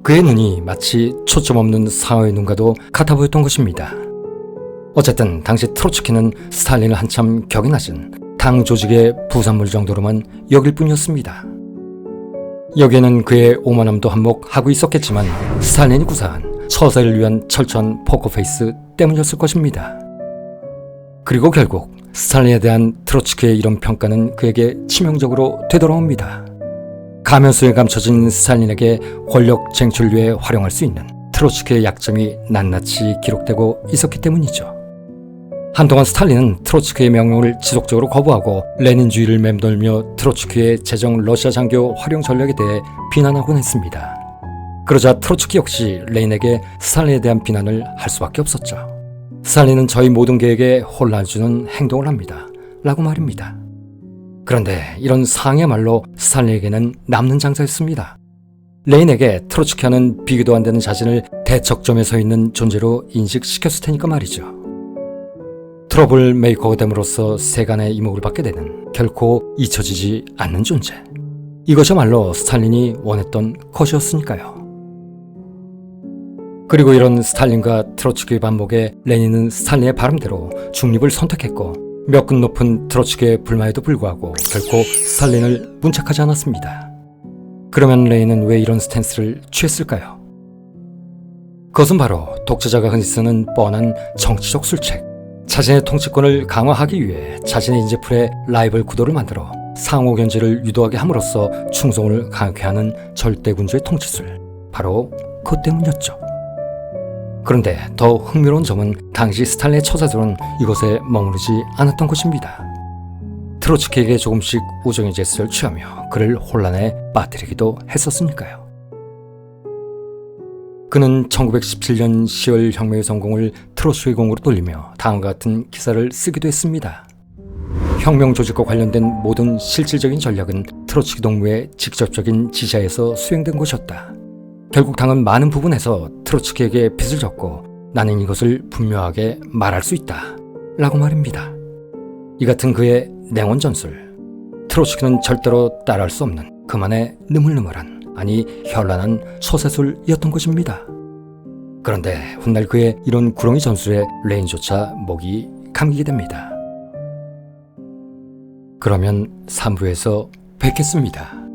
그의 눈이 마치 초점 없는 상어의 눈과도 같아 보였던 것입니다. 어쨌든 당시 트로츠키는 스탈린을 한참 격이 낮은 당 조직의 부산물 정도로만 여길 뿐이었습니다. 여기에는 그의 오만함도 한몫하고 있었겠지만 스탈린이 구사한 처사를 위한 철저한 포커페이스 때문이었을 것입니다. 그리고 결국 스탈린에 대한 트로츠키의 이런 평가는 그에게 치명적으로 되돌아옵니다. 가면수에 감춰진 스탈린에게 권력 쟁취를 위해 활용할 수 있는 트로츠키의 약점이 낱낱이 기록되고 있었기 때문이죠. 한동안 스탈린은 트로츠키의 명령을 지속적으로 거부하고 레닌주의를 맴돌며 트로츠키의 제정 러시아 장교 활용 전략에 대해 비난하곤 했습니다. 그러자 트로츠키 역시 레닌에게 스탈린에 대한 비난을 할 수밖에 없었죠. 스탈린은 저희 모든 계획에 혼란을 주는 행동을 합니다. 라고 말입니다. 그런데 이런 상황이야말로 스탈린에게는 남는 장사였습니다. 레닌에게 트로츠키와는 비교도 안 되는 자신을 대척점에 서 있는 존재로 인식시켰을 테니까 말이죠. 트러블 메이커가 됨으로써 세간의 이목을 받게 되는 결코 잊혀지지 않는 존재. 이것이야말로 스탈린이 원했던 것이었으니까요. 그리고 이런 스탈린과 트로츠키의 반목에 레닌은 스탈린의 바람대로 중립을 선택했고 몇 급 높은 트로츠키의 불만에도 불구하고 결코 스탈린을 문책하지 않았습니다. 그러면 레닌은 왜 이런 스탠스를 취했을까요? 그것은 바로 독재자가 흔히 쓰는 뻔한 정치적 술책. 자신의 통치권을 강화하기 위해 자신의 인재풀에 라이벌 구도를 만들어 상호 견제를 유도하게 함으로써 충성을 강하게 하는 절대군주의 통치술. 바로 그것 때문이었죠. 그런데 더 흥미로운 점은 당시 스탈린의 처자들은 이것에 머무르지 않았던 것입니다. 트로츠키에게 조금씩 우정의 제스처를 취하며 그를 혼란에 빠뜨리기도 했었으니까요. 그는 1917년 10월 혁명의 성공을 트로츠키 공으로 돌리며 다음과 같은 기사를 쓰기도 했습니다. 혁명 조직과 관련된 모든 실질적인 전략은 트로츠키 동무의 직접적인 지시하에서 수행된 것이었다. 결국 당은 많은 부분에서 트로츠키에게 빚을 졌고 나는 이것을 분명하게 말할 수 있다 라고 말입니다. 이 같은 그의 냉원 전술, 트로츠키는 절대로 따라할 수 없는 그만의 느물느물한, 아니 현란한 소세술이었던 것입니다. 그런데 훗날 그의 이런 구렁이 전술에 레인조차 목이 감기게 됩니다. 그러면 3부에서 뵙겠습니다.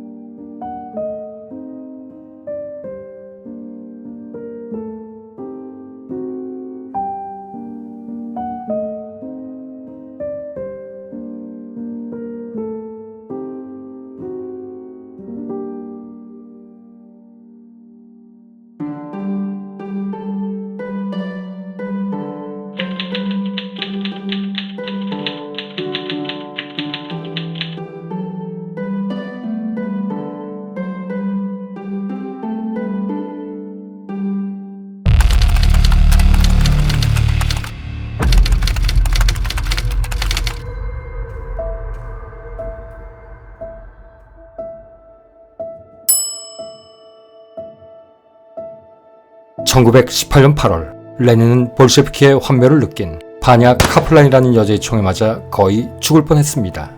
(1918년 8월) 레닌은 볼셰비키의 환멸을 느낀 바냐 카플란이라는 여자의 총에 맞아 거의 죽을 뻔했습니다.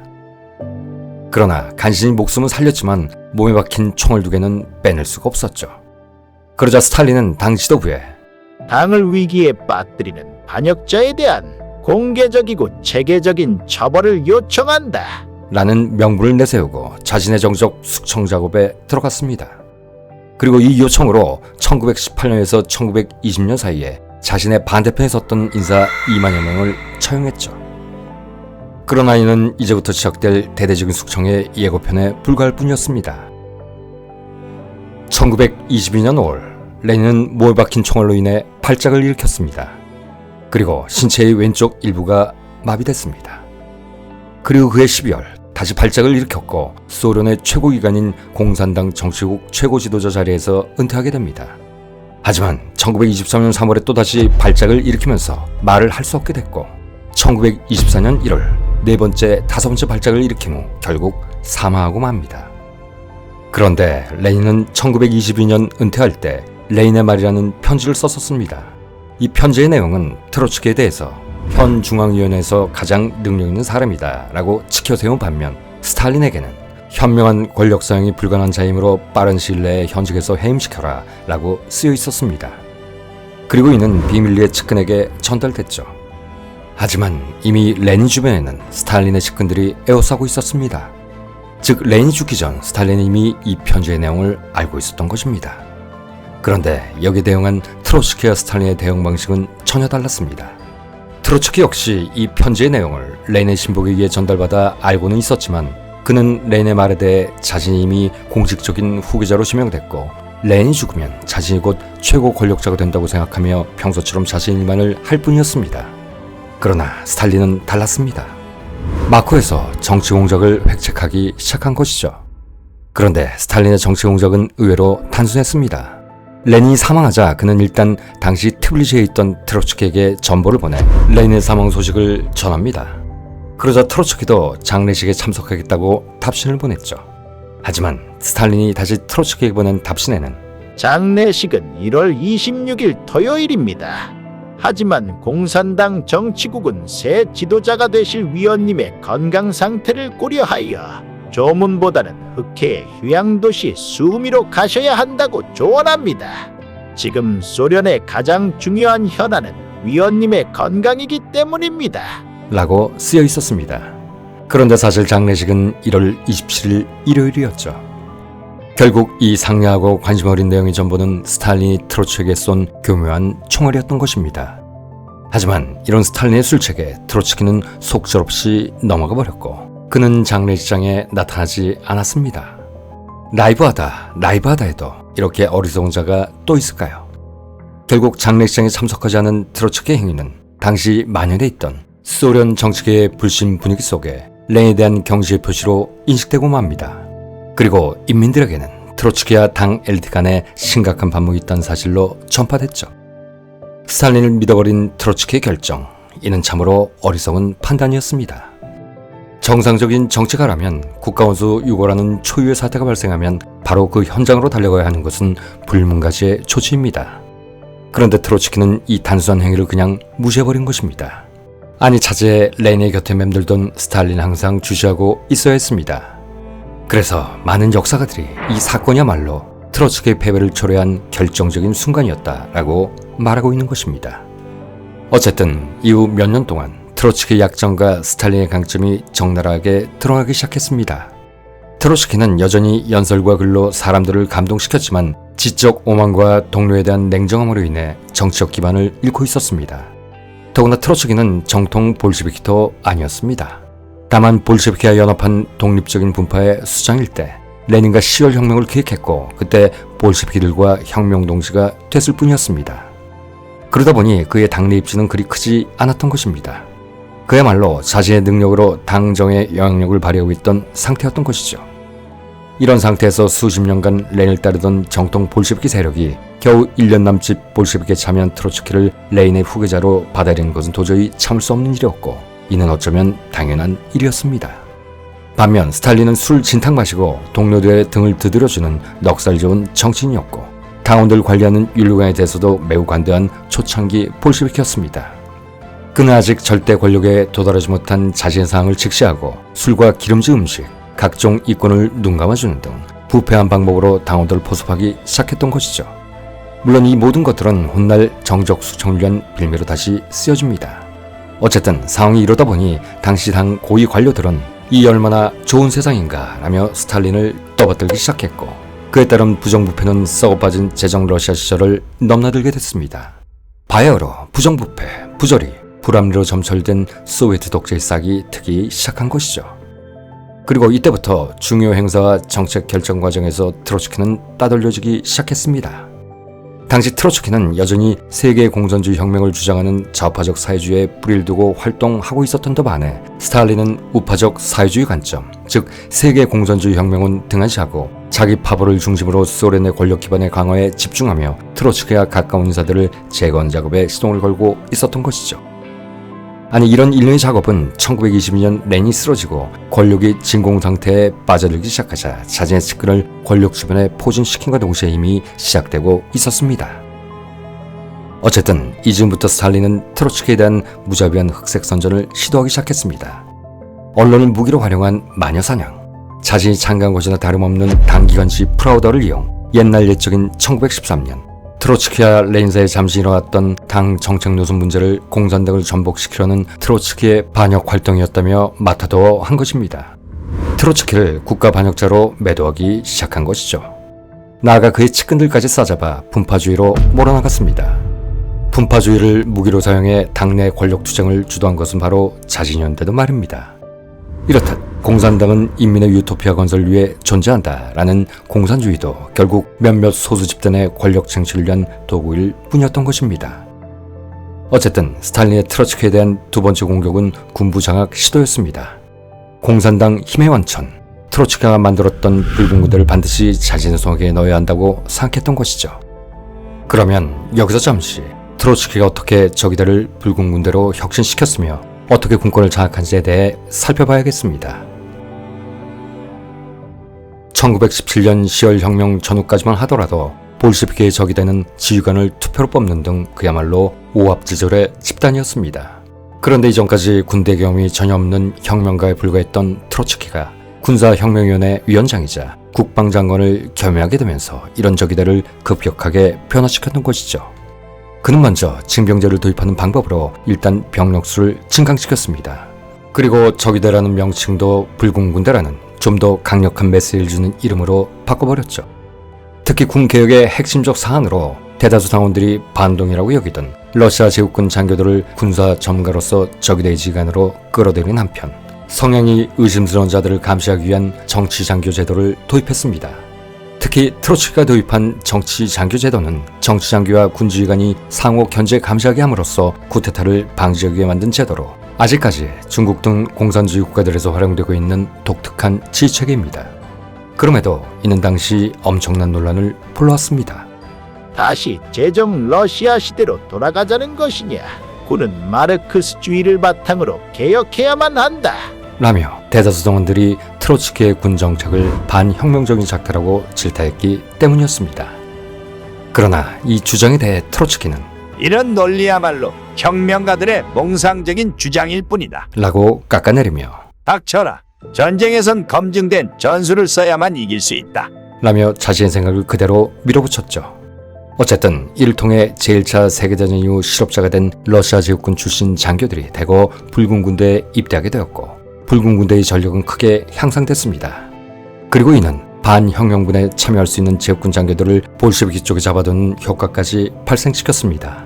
그러나 간신히 목숨은 살렸지만 몸에 박힌 총알 2개는 빼낼 수가 없었죠. 그러자 스탈린은 당 지도부에 당을 위기에 빠뜨리는 반역자에 대한 공개적이고 체계적인 처벌을 요청한다. 라는 명분을 내세우고 자신의 정적 숙청 작업에 들어갔습니다. 그리고 이 요청으로 1918년에서 1920년 사이에 자신의 반대편에 섰던 인사 2만여 명을 처형했죠. 그러나 이는 이제부터 시작될 대대적인 숙청의 예고편에 불과할 뿐이었습니다. 1922년 5월 레닌은 몸에 박힌 총알로 인해 팔짝을 일으켰습니다. 그리고 신체의 왼쪽 일부가 마비됐습니다. 그리고 그해 12월 다시 발작을 일으켰고 소련의 최고기관인 공산당 정치국 최고 지도자 자리에서 은퇴하게 됩니다. 하지만 1923년 3월에 또다시 발작을 일으키면서 말을 할 수 없게 됐고 1924년 1월 네 번째, 다섯 번째 발작을 일으킨 후 결국 사망하고 맙니다. 그런데 레닌은 1922년 은퇴할 때 레닌의 말이라는 편지를 썼었습니다. 이 편지의 내용은 트로츠키에 대해서 현 중앙위원회에서 가장 능력 있는 사람이다 라고 치켜세운 반면 스탈린에게는 현명한 권력 사용이 불가능한 자이므로 빠른 시일 내에 현직에서 해임시켜라 라고 쓰여 있었습니다. 그리고 이는 비밀리에 측근에게 전달됐죠. 하지만 이미 레닌 주변에는 스탈린의 측근들이 에워싸고 있었습니다. 즉 레닌이 죽기 전 스탈린은 이미 이 편지의 내용을 알고 있었던 것입니다. 그런데 여기에 대응한 트로츠키와 스탈린의 대응 방식은 전혀 달랐습니다. 트로츠키 역시 이 편지의 내용을 레닌의 신복에 의해 전달받아 알고는 있었지만 그는 레닌의 말에 대해 자신이 이미 공식적인 후계자로 지명됐고 레닌이 죽으면 자신이 곧 최고 권력자가 된다고 생각하며 평소처럼 자신 일만을 할 뿐이었습니다. 그러나 스탈린은 달랐습니다. 마코에서 정치 공작을 획책하기 시작한 것이죠. 그런데 스탈린의 정치 공작은 의외로 단순했습니다. 레닌이 사망하자 그는 일단 당시 트빌리시에 있던 트로츠키에게 전보를 보내 레닌의 사망 소식을 전합니다. 그러자 트로츠키도 장례식에 참석하겠다고 답신을 보냈죠. 하지만 스탈린이 다시 트로츠키에게 보낸 답신에는 장례식은 1월 26일 토요일입니다. 하지만 공산당 정치국은 새 지도자가 되실 위원님의 건강 상태를 고려하여 조문보다는 흑해의 휴양도시 수미로 가셔야 한다고 조언합니다. 지금 소련의 가장 중요한 현안은 위원님의 건강이기 때문입니다. 라고 쓰여 있었습니다. 그런데 사실 장례식은 1월 27일 일요일이었죠. 결국 이 상냥하고 관심 어린 내용의 전부는 스탈린이 트로츠키에게 쏜 교묘한 총알이었던 것입니다. 하지만 이런 스탈린의 술책에 트로츠키는 속절없이 넘어가 버렸고 그는 장례식장에 나타나지 않았습니다. 라이브하다 해도 이렇게 어리석은 자가 또 있을까요? 결국 장례식장에 참석하지 않은 트로츠키의 행위는 당시 만연해 있던 소련 정치계의 불신 분위기 속에 레닌에 대한 경시의 표시로 인식되고 맙니다. 그리고 인민들에게는 트로츠키와 당 엘리트 간에 심각한 반목이 있다는 사실로 전파됐죠. 스탈린을 믿어버린 트로츠키의 결정, 이는 참으로 어리석은 판단이었습니다. 정상적인 정치가라면 국가원수 유고라는 초유의 사태가 발생하면 바로 그 현장으로 달려가야 하는 것은 불문가시의 조치입니다. 그런데 트로츠키는 이 단순한 행위를 그냥 무시해버린 것입니다. 아니 차제에 레닌의 곁에 맴돌던 스탈린은 항상 주시하고 있어야 했습니다. 그래서 많은 역사가들이 이 사건이야말로 트로츠키의 패배를 초래한 결정적인 순간이었다라고 말하고 있는 것입니다. 어쨌든 이후 몇 년 동안 트로츠키의 약점과 스탈린의 강점이 적나라하게 드러나기 시작했습니다. 트로츠키는 여전히 연설과 글로 사람들을 감동시켰지만 지적 오만과 동료에 대한 냉정함으로 인해 정치적 기반을 잃고 있었습니다. 더구나 트로츠키는 정통 볼시비키도 아니었습니다. 다만 볼시비키와 연합한 독립적인 분파의 수장일 때 레닌과 10월 혁명을 기획했고 그때 볼시비키들과 혁명 동지가 됐을 뿐이었습니다. 그러다 보니 그의 당내 입지는 그리 크지 않았던 것입니다. 그야말로 자신의 능력으로 당정의 영향력을 발휘하고 있던 상태였던 것이죠. 이런 상태에서 수십 년간 레닌을 따르던 정통 볼시비키 세력이 겨우 1년 남짓 볼시비키에 참여한 트로츠키를 레닌의 후계자로 받아들이는 것은 도저히 참을 수 없는 일이었고 이는 어쩌면 당연한 일이었습니다. 반면 스탈린은 술 진탕 마시고 동료들의 등을 두드려주는 넉살 좋은 정치인이었고 당원들 관리하는 윤리관에 대해서도 매우 관대한 초창기 볼시비키였습니다. 그는 아직 절대 권력에 도달하지 못한 자신의 상황을 직시하고 술과 기름진 음식, 각종 이권을 눈감아주는 등 부패한 방법으로 당원들을 포섭하기 시작했던 것이죠. 물론 이 모든 것들은 훗날 정적 숙청을 위한 빌미로 다시 쓰여집니다. 어쨌든 상황이 이러다 보니 당시 당 고위 관료들은 이 얼마나 좋은 세상인가 라며 스탈린을 떠받들기 시작했고, 그에 따른 부정부패는 썩어빠진 제정 러시아 시절을 넘나들게 됐습니다. 바야흐로 부정부패, 부조리, 불합리로 점철된 소비에트 독재의 싹이 트기 시작한 것이죠. 그리고 이때부터 중요 행사와 정책 결정 과정에서 트로츠키는 따돌려지기 시작했습니다. 당시 트로츠키는 여전히 세계 공산주의 혁명을 주장하는 좌파적 사회주의에 뿌리를 두고 활동하고 있었던 데 반해 스탈린은 우파적 사회주의 관점, 즉 세계 공산주의 혁명은 등한시하고 자기 파벌을 중심으로 소련의 권력 기반의 강화에 집중하며 트로츠키와 가까운 인사들을 제거하는 작업에 시동을 걸고 있었던 것이죠. 아니, 이런 일련의 작업은 1922년 레닌이 쓰러지고 권력이 진공 상태에 빠져들기 시작하자 자신의 측근을 권력 주변에 포진시킨과 동시에 이미 시작되고 있었습니다. 어쨌든 이즈음부터 스탈린은 트로츠키에 대한 무자비한 흑색 선전을 시도하기 시작했습니다. 언론을 무기로 활용한 마녀사냥, 자신이 참가한 것이나 다름없는 당기관지 프라우더를 이용 옛날 옛적인 1913년 트로츠키와 레닌 사이에 잠시 일어났던 당 정책 노선 문제를 공산당을 전복시키려는 트로츠키의 반역 활동이었다며 맡아도한 것입니다. 트로츠키를 국가 반역자로 매도하기 시작한 것이죠. 나아가 그의 측근들까지 싸잡아 분파주의로 몰아나갔습니다. 분파주의를 무기로 사용해 당내 권력 투쟁을 주도한 것은 바로 자신이었는데도 말입니다. 이렇듯 공산당은 인민의 유토피아 건설을 위해 존재한다라는 공산주의도 결국 몇몇 소수 집단의 권력 쟁취를 위한 도구일 뿐이었던 것입니다. 어쨌든 스탈린의 트로츠키에 대한 두 번째 공격은 군부 장악 시도였습니다. 공산당 힘의 원천, 트로츠키가 만들었던 붉은 군대를 반드시 자신의 손에 넣어야 한다고 생각했던 것이죠. 그러면 여기서 잠시 트로츠키가 어떻게 저기들을 붉은 군대로 혁신시켰으며 어떻게 군권을 장악한지에 대해 살펴봐야겠습니다. 1917년 10월 혁명 전후까지만 하더라도 볼셰비키의 적이 되는 지휘관을 투표로 뽑는 등 그야말로 오합지졸의 집단이었습니다. 그런데 이전까지 군대 경험이 전혀 없는 혁명가에 불과했던 트로츠키가 군사혁명위원회 위원장이자 국방장관을 겸임하게 되면서 이런 적이들을 급격하게 변화시켰던 것이죠. 그는 먼저 징병제를 도입하는 방법으로 일단 병력수를 증강시켰습니다. 그리고 적이대라는 명칭도 붉은 군대라는 좀 더 강력한 메시지를 주는 이름으로 바꿔버렸죠. 특히 군개혁의 핵심적 사안으로 대다수 당원들이 반동이라고 여기던 러시아 제국군 장교들을 군사 전문가로서 적이대의 지간으로 끌어들인 한편 성향이 의심스러운 자들을 감시하기 위한 정치장교 제도를 도입했습니다. 특히 트로츠키가 도입한 정치장교 제도는 정치장교와 군지휘관이 상호 견제 감시하게 함으로써 쿠데타를 방지하기 위해 만든 제도로 아직까지 중국 등 공산주의 국가들에서 활용되고 있는 독특한 지휘체계입니다. 그럼에도 이는 당시 엄청난 논란을 불러왔습니다. 다시 제정 러시아 시대로 돌아가자는 것이냐? 군은 마르크스주의를 바탕으로 개혁해야만 한다. 라며 대다수 당원들이 트로츠키의 군 정책을 반혁명적인 작태라고 질타했기 때문이었습니다. 그러나 이 주장에 대해 트로츠키는 이런 논리야말로 혁명가들의 몽상적인 주장일 뿐이다. 라고 깎아내리며 닥쳐라. 전쟁에선 검증된 전술을 써야만 이길 수 있다. 라며 자신의 생각을 그대로 밀어붙였죠. 어쨌든 이를 통해 제1차 세계대전 이후 실업자가 된 러시아 제국군 출신 장교들이 대거 붉은 군대에 입대하게 되었고 붉은 군대의 전력은 크게 향상됐습니다. 그리고 이는 반혁명군에 참여할 수 있는 제국군 장교들을 볼셰비키 쪽에 잡아두는 효과까지 발생시켰습니다.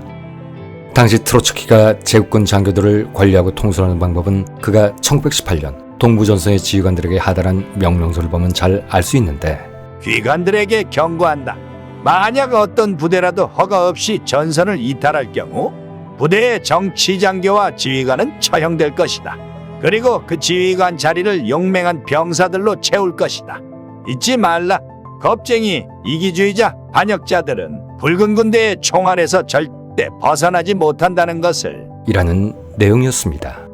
당시 트로츠키가 제국군 장교들을 관리하고 통솔하는 방법은 그가 1918년 동부전선의 지휘관들에게 하달한 명령서를 보면 잘 알 수 있는데 귀관들에게 경고한다. 만약 어떤 부대라도 허가 없이 전선을 이탈할 경우 부대의 정치장교와 지휘관은 처형될 것이다. 그리고 그 지휘관 자리를 용맹한 병사들로 채울 것이다. 잊지 말라. 겁쟁이, 이기주의자, 반역자들은 붉은 군대의 총알에서 절대 벗어나지 못한다는 것을 이라는 내용이었습니다.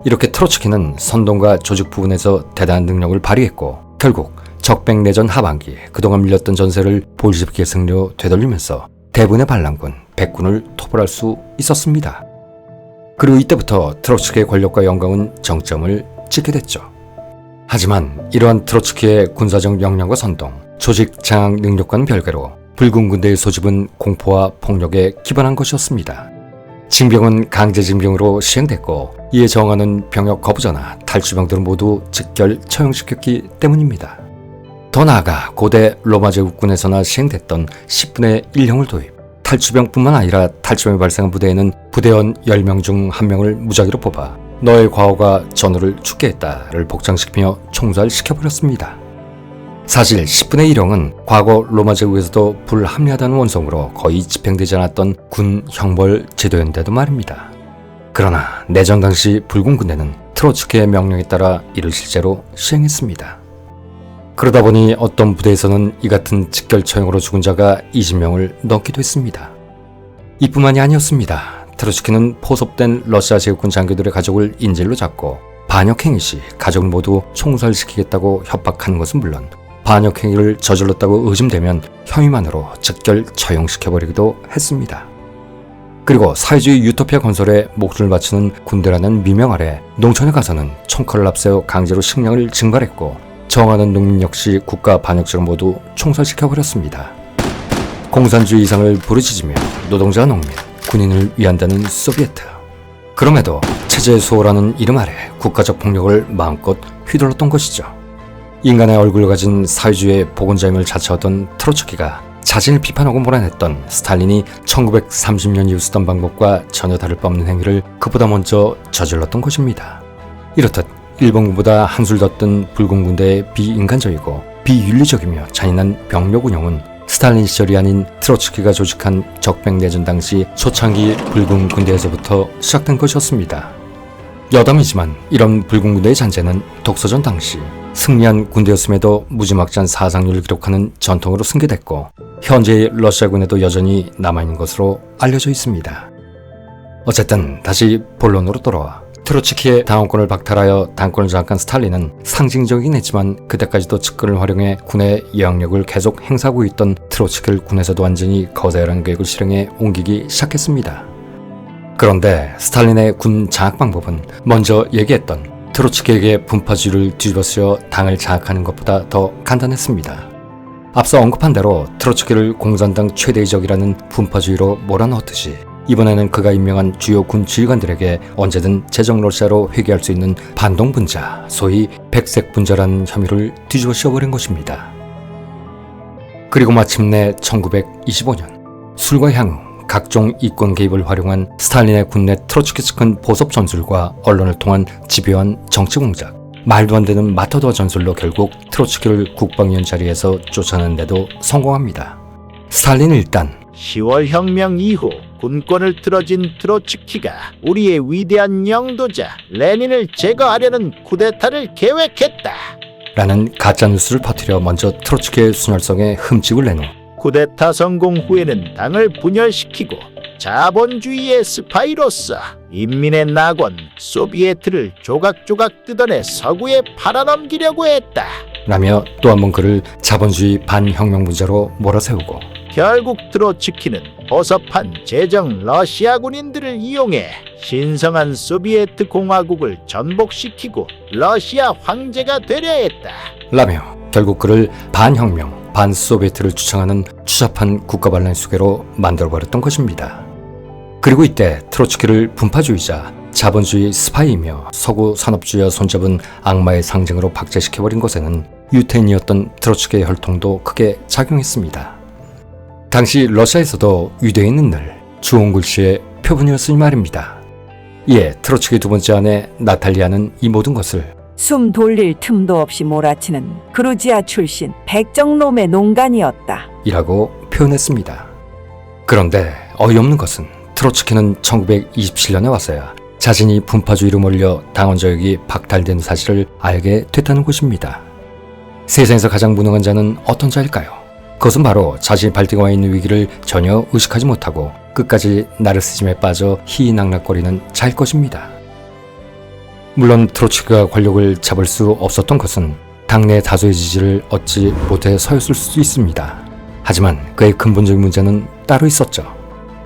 이렇게 트로츠키는 선동과 조직 부분에서 대단한 능력을 발휘했고 결국 적백내전 하반기 그동안 밀렸던 전세를 볼셰비키의 승리로 되돌리면서 대부분의 반란군, 백군을 토벌할 수 있었습니다. 그리고 이때부터 트로츠키의 권력과 영광은 정점을 찍게 됐죠. 하지만 이러한 트로츠키의 군사적 역량과 선동, 조직 장악 능력과는 별개로 붉은 군대의 소집은 공포와 폭력에 기반한 것이었습니다. 징병은 강제 징병으로 시행됐고 이에 저항하는 병역 거부자나 탈주병들은 모두 즉결 처형시켰기 때문입니다. 더 나아가 고대 로마 제국군에서나 시행됐던 10분의 1형을 도입, 탈주병뿐만 아니라 탈주병이 발생한 부대에는 부대원 10명 중 1명을 무작위로 뽑아 너의 과오가 전우를 죽게 했다를 복장시키며 총살시켜버렸습니다. 사실 10분의 1형은 과거 로마 제국에서도 불합리하다는 원성으로 거의 집행되지 않았던 군 형벌 제도였는데도 말입니다. 그러나 내전 당시 붉은 군대는 트로츠키의 명령에 따라 이를 실제로 시행했습니다. 그러다 보니 어떤 부대에서는 이 같은 직결 처형으로 죽은 자가 20명을 넘기도 했습니다. 이뿐만이 아니었습니다. 트로츠키는 포섭된 러시아 제국군 장교들의 가족을 인질로 잡고 반역행위 시 가족을 모두 총살시키겠다고 협박하는 것은 물론 반역행위를 저질렀다고 의심되면 혐의만으로 즉결 처형시켜버리기도 했습니다. 그리고 사회주의 유토피아 건설에 목숨을 바치는 군대라는 미명 아래 농촌에 가서는 총칼을 앞세워 강제로 식량을 증발했고 저항하는 농민 역시 국가 반역자를 모두 총살시켜버렸습니다. 공산주의 이상을 부르짖으며 노동자, 농민, 군인을 위한다는 소비에트. 그럼에도 체제 수호라는 이름 아래 국가적 폭력을 마음껏 휘둘렀던 것이죠. 인간의 얼굴을 가진 사회주의의 복원자임을 자처하던 트로츠키가 자신을 비판하고 몰아냈던 스탈린이 1930년 이후 쓰던 방법과 전혀 다를 바 없는 행위를 그보다 먼저 저질렀던 것입니다. 이렇듯 일본군보다 한술 더 뜬 붉은 군대의 비인간적이고 비윤리적이며 잔인한 병력 운영은 스탈린 시절이 아닌 트로츠키가 조직한 적백내전 당시 초창기 붉은 군대에서부터 시작된 것이었습니다. 여담이지만 이런 붉은 군대의 잔재는 독서전 당시 승리한 군대였음에도 무지막지한 사상률을 기록하는 전통으로 승계됐고 현재의 러시아군에도 여전히 남아있는 것으로 알려져 있습니다. 어쨌든 다시 본론으로 돌아와 트로츠키의 당원권을 박탈하여 당권을 장악한 스탈린은 상징적이긴 했지만 그때까지도 측근을 활용해 군의 영향력을 계속 행사하고 있던 트로츠키를 군에서도 완전히 거세하라는 계획을 실행해 옮기기 시작했습니다. 그런데 스탈린의 군 장악 방법은 먼저 얘기했던 트로츠키에게 분파주의를 뒤집어 쓰여 당을 장악하는 것보다 더 간단했습니다. 앞서 언급한 대로 트로츠키를 공산당 최대의 적이라는 분파주의로 몰아넣었듯이 이번에는 그가 임명한 주요 군 지휘관들에게 언제든 제정 러시아로 회귀할 수 있는 반동분자, 소위 백색분자라는 혐의를 뒤집어 씌워버린 것입니다. 그리고 마침내 1925년 술과 향후, 각종 이권 개입을 활용한 스탈린의 군내 트로츠키 측근 보섭 전술과 언론을 통한 집요한 정치 공작, 말도 안 되는 마터도어 전술로 결국 트로츠키를 국방위원 자리에서 쫓아내는데도 성공합니다. 스탈린은 일단 10월 혁명 이후 군권을 틀어진 트로츠키가 우리의 위대한 영도자 레닌을 제거하려는 쿠데타를 계획했다. 라는 가짜뉴스를 퍼뜨려 먼저 트로츠키의 순혈성에 흠집을 낸 후 쿠데타 성공 후에는 당을 분열시키고 자본주의의 스파이로서 인민의 낙원 소비에트를 조각조각 뜯어내 서구에 팔아넘기려고 했다. 라며 또 한 번 그를 자본주의 반혁명분자로 몰아세우고 결국 트로츠키는 허섭한 제정 러시아 군인들을 이용해 신성한 소비에트 공화국을 전복시키고 러시아 황제가 되려 했다. 라며 결국 그를 반혁명, 반소비에트를 주창하는 추잡한 국가반란 수괴로 만들어버렸던 것입니다. 그리고 이때 트로츠키를 분파주의자, 자본주의 스파이이며 서구 산업주의와 손잡은 악마의 상징으로 박제시켜버린 것에는 유태인이었던 트로츠키의 혈통도 크게 작용했습니다. 당시 러시아에서도 유대인은 늘 주온 글씨의 표본이었으니 말입니다. 이에 트로츠키 두 번째 아내 나탈리아는 이 모든 것을 숨 돌릴 틈도 없이 몰아치는 그루지아 출신 백정놈의 농간이었다. 이라고 표현했습니다. 그런데 어이없는 것은 트로츠키는 1927년에 와서야 자신이 분파주의로 몰려 당원 자격이 박탈된 사실을 알게 됐다는 것입니다. 세상에서 가장 무능한 자는 어떤 자일까요? 그것은 바로 자신이 발등에 있는 위기를 전혀 의식하지 못하고 끝까지 나르시즘에 빠져 희낙락거리는 자일 것입니다. 물론 트로츠키가 권력을 잡을 수 없었던 것은 당내 다수의 지지를 얻지 못해 서였을 수도 있습니다. 하지만 그의 근본적인 문제는 따로 있었죠.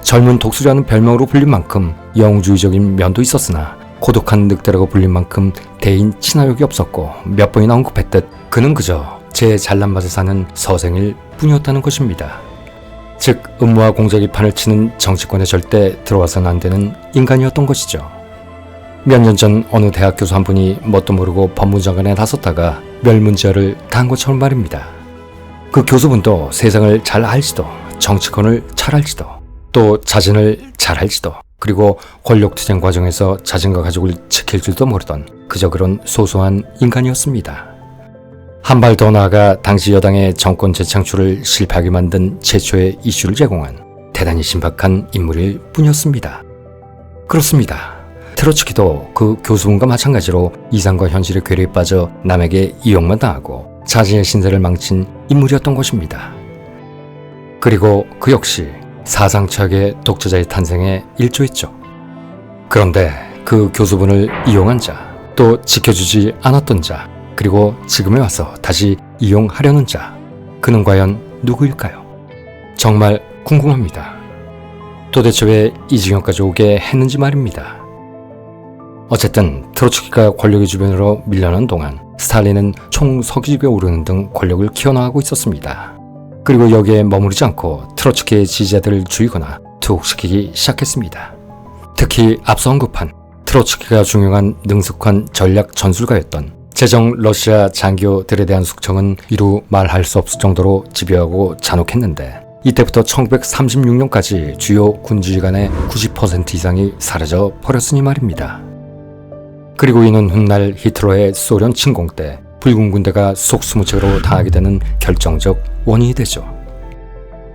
젊은 독수리라는 별명으로 불린 만큼 영웅주의적인 면도 있었으나 고독한 늑대라고 불릴 만큼 대인 친화력이 없었고 몇 번이나 언급했듯 그는 그저 제 잘난 맛에 사는 서생일 뿐이었다는 것입니다. 즉 음모와 공작이 판을 치는 정치권에 절대 들어와서는 안 되는 인간이었던 것이죠. 몇 년 전 어느 대학 교수 한 분이 뭣도 모르고 법무장관에 나섰다가 멸문지화를 당한 것처럼 말입니다. 그 교수분도 세상을 잘 알지도 정치권을 잘 알지도 또 자신을 잘 알지도 그리고 권력투쟁 과정에서 자신과 가족을 지킬 줄도 모르던 그저 그런 소소한 인간이었습니다. 한 발 더 나아가 당시 여당의 정권 재창출을 실패하게 만든 최초의 이슈를 제공한 대단히 신박한 인물일 뿐이었습니다. 그렇습니다. 트로츠키도 그 교수분과 마찬가지로 이상과 현실의 괴리에 빠져 남에게 이용만 당하고 자신의 신세를 망친 인물이었던 것입니다. 그리고 그 역시 사상 최악의 독재자의 탄생에 일조했죠. 그런데 그 교수분을 이용한 자, 또 지켜주지 않았던 자, 그리고 지금에 와서 다시 이용하려는 자, 그는 과연 누구일까요? 정말 궁금합니다. 도대체 왜 이 지경까지 오게 했는지 말입니다. 어쨌든 트로츠키가 권력의 주변으로 밀려난 동안 스탈린은 총서기직에 오르는 등 권력을 키워나가고 있었습니다. 그리고 여기에 머무르지 않고 트로츠키의 지지자들을 죽이거나 투옥시키기 시작했습니다. 특히 앞서 언급한 트로츠키가 중용한 능숙한 전략 전술가였던 제정 러시아 장교들에 대한 숙청은 이루 말할 수 없을 정도로 집요하고 잔혹했는데 이때부터 1936년까지 주요 군지휘관의 90% 이상이 사라져 버렸으니 말입니다. 그리고 이는 훗날 히틀러의 소련 침공 때 붉은 군대가 속수무책으로 당하게 되는 결정적 원인이 되죠.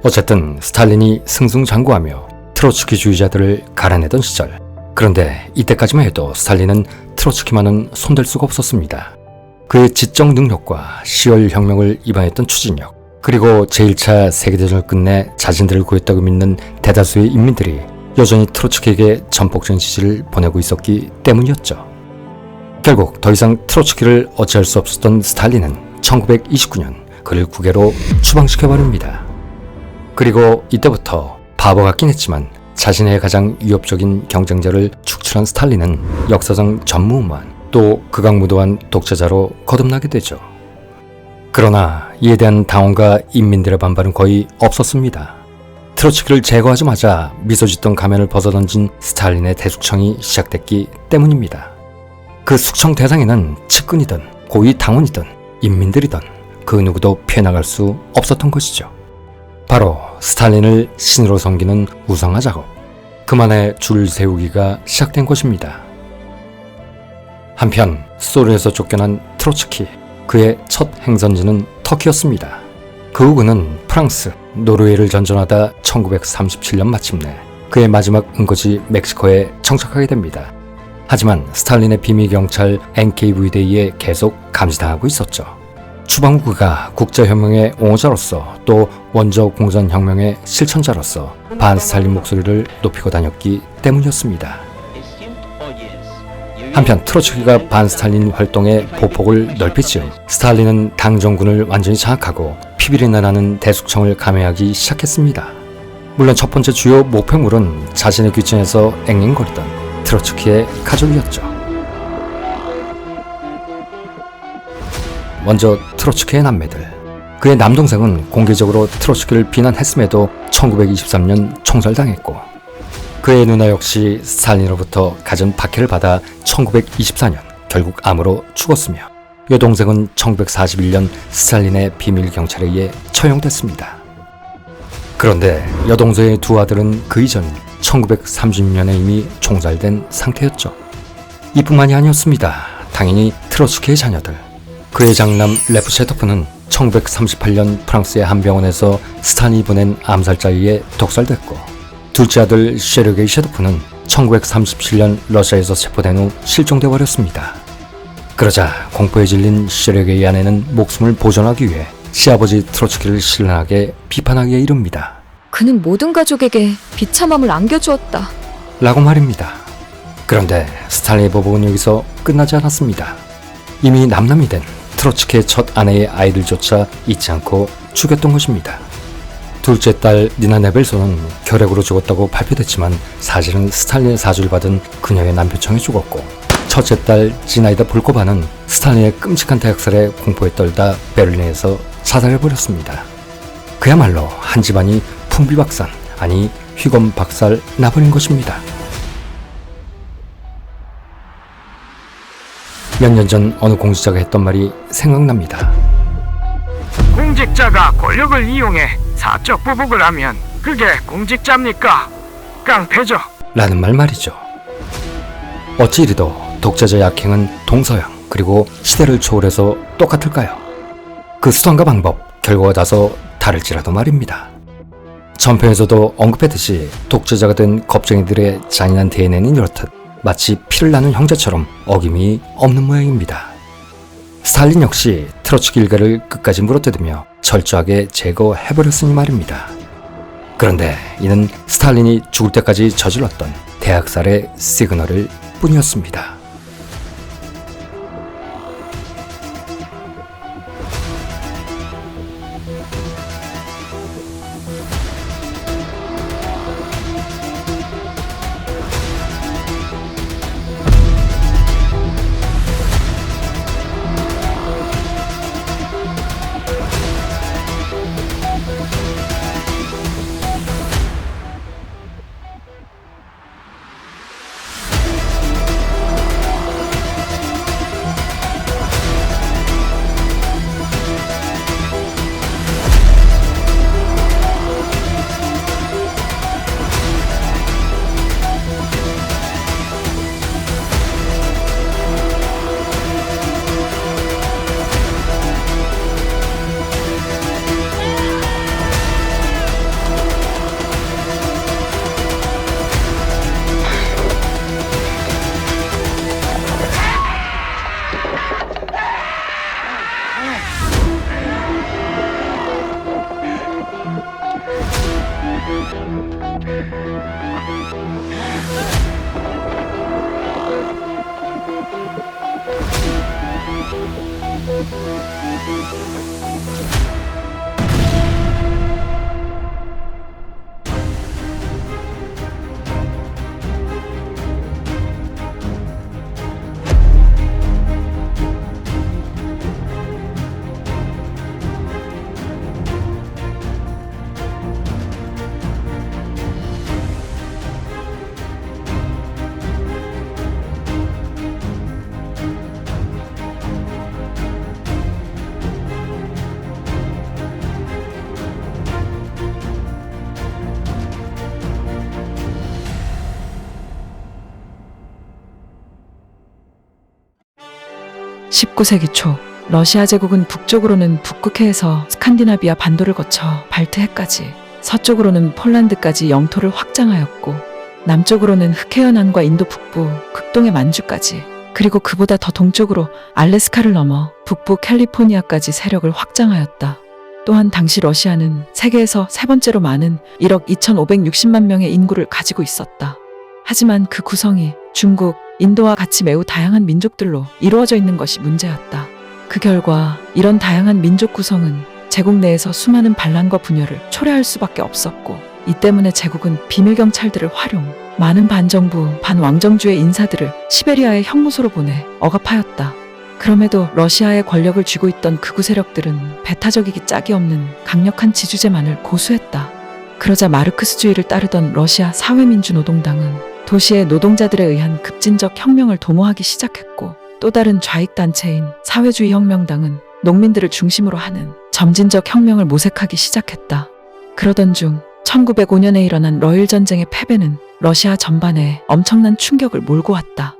어쨌든 스탈린이 승승장구하며 트로츠키주의자들을 갈아내던 시절, 그런데 이때까지만 해도 스탈린은 트로츠키만은 손댈 수가 없었습니다. 그의 지적 능력과 10월 혁명을 이반했던 추진력, 그리고 제1차 세계대전을 끝내 자신들을 구했다고 믿는 대다수의 인민들이 여전히 트로츠키에게 전폭적인 지지를 보내고 있었기 때문이었죠. 결국 더 이상 트로츠키를 어찌할 수 없었던 스탈린은 1929년 그를 국외로 추방시켜버립니다. 그리고 이때부터 바보 같긴 했지만 자신의 가장 위협적인 경쟁자를 축출한 스탈린은 역사상 전무후무한 또 극악무도한 독재자로 거듭나게 되죠. 그러나 이에 대한 당원과 인민들의 반발은 거의 없었습니다. 트로츠키를 제거하자마자 미소 짓던 가면을 벗어던진 스탈린의 대숙청이 시작됐기 때문입니다. 그 숙청 대상에는 측근이든 고위 당원이든 인민들이든 그 누구도 피해나갈 수 없었던 것이죠. 바로 스탈린을 신으로 섬기는 우상화 작업, 그만의 줄 세우기가 시작된 것입니다. 한편 소련에서 쫓겨난 트로츠키, 그의 첫 행선지는 터키였습니다. 그 후 그는 프랑스, 노르웨이를 전전하다 1937년 마침내 그의 마지막 은거지 멕시코에 정착하게 됩니다. 하지만 스탈린의 비밀경찰 NKVD에 의해 계속 감시당하고 있었죠. 추방 후 그가 국제혁명의 옹호자로서 또 원조 공산혁명의 실천자로서 반스탈린 목소리를 높이고 다녔기 때문이었습니다. 한편 트로츠키가 반스탈린 활동의 보폭을 넓힐 즈음 스탈린은 당 정군을 완전히 장악하고 피비린내 나는 대숙청을 감행하기 시작했습니다. 물론 첫 번째 주요 목표물은 자신의 귀천에서 앵앵거리던 트로츠키의 가족이었죠. 먼저 트로츠키의 남매들. 그의 남동생은 공개적으로 트로츠키를 비난했음에도 1923년 총살당했고, 그의 누나 역시 스탈린으로부터 갖은 박해를 받아 1924년 결국 암으로 죽었으며, 여동생은 1941년 스탈린의 비밀경찰에 의해 처형됐습니다. 그런데 여동생의 두 아들은 그 이전 1930년에 이미 총살된 상태였죠. 이뿐만이 아니었습니다. 당연히 트로츠키의 자녀들. 그의 장남 레프셰토프는 1938년 프랑스의 한 병원에서 스탄이 보낸 암살자에 의해 독살됐고, 둘째 아들 셰르게이 셰토프는 1937년 러시아에서 체포된 후 실종돼 버렸습니다. 그러자 공포에 질린 셰르게이 아내는 목숨을 보존하기 위해 시아버지 트로츠키를 신랄하게 비판하기에 이릅니다. 그는 모든 가족에게 비참함을 안겨주었다. 라고 말입니다. 그런데 스탈린의 보복은 여기서 끝나지 않았습니다. 이미 남남이 된 트로츠키의 첫 아내의 아이들조차 잊지 않고 죽였던 것입니다. 둘째 딸 니나 네벨소는 결핵으로 죽었다고 발표됐지만 사실은 스탈린의 사주를 받은 그녀의 남편청에 죽었고, 첫째 딸 지나이다 볼코바는 스탈린의 끔찍한 대학살에 공포에 떨다 베를린에서 자살해버렸습니다. 그야말로 한 집안이 풍비박산, 아니 휘검박살 나버린 것입니다. 몇 년 전 어느 공직자가 했던 말이 생각납니다. 공직자가 권력을 이용해 사적 보복을 하면 그게 공직자입니까? 깡패죠. 라는 말이죠. 어찌 이리도 독재자의 악행은 동서양 그리고 시대를 초월해서 똑같을까요? 그 수단과 방법, 결과가 다소 다를지라도 말입니다. 전편에서도 언급했듯이 독재자가 된 겁쟁이들의 잔인한 DNA는 이렇듯 마치 피를 나눈 형제처럼 어김이 없는 모양입니다. 스탈린 역시 트로츠키 일가를 끝까지 물어뜯으며 철저하게 제거해버렸으니 말입니다. 그런데 이는 스탈린이 죽을 때까지 저질렀던 대학살의 시그널일 뿐이었습니다. (19세기) 초 러시아 제국은 북쪽으로는 북극해에서 스칸디나비아 반도를 거쳐 발트해까지, 서쪽으로는 폴란드까지 영토를 확장하였고, 남쪽으로는 흑해연안과 인도 북부, 극동의 만주까지, 그리고 그보다 더 동쪽으로 알래스카를 넘어 북부 캘리포니아까지 세력을 확장하였다. 또한 당시 러시아는 세계에서 세 번째로 많은 1억 2,560만 명의 인구를 가지고 있었다. 하지만 그 구성이 중국, 인도와 같이 매우 다양한 민족들로 이루어져 있는 것이 문제였다. 그 결과 이런 다양한 민족 구성은 제국 내에서 수많은 반란과 분열을 초래할 수밖에 없었고, 이 때문에 제국은 비밀경찰들을 활용, 많은 반정부, 반왕정주의 인사들을 시베리아의 형무소로 보내 억압하였다. 그럼에도 러시아의 권력을 쥐고 있던 극우 세력들은 배타적이기 짝이 없는 강력한 지주제만을 고수했다. 그러자 마르크스주의를 따르던 러시아 사회민주노동당은 도시의 노동자들에 의한 급진적 혁명을 도모하기 시작했고, 또 다른 좌익단체인 사회주의 혁명당은 농민들을 중심으로 하는 점진적 혁명을 모색하기 시작했다. 그러던 중 1905년에 일어난 러일 전쟁의 패배는 러시아 전반에 엄청난 충격을 몰고 왔다.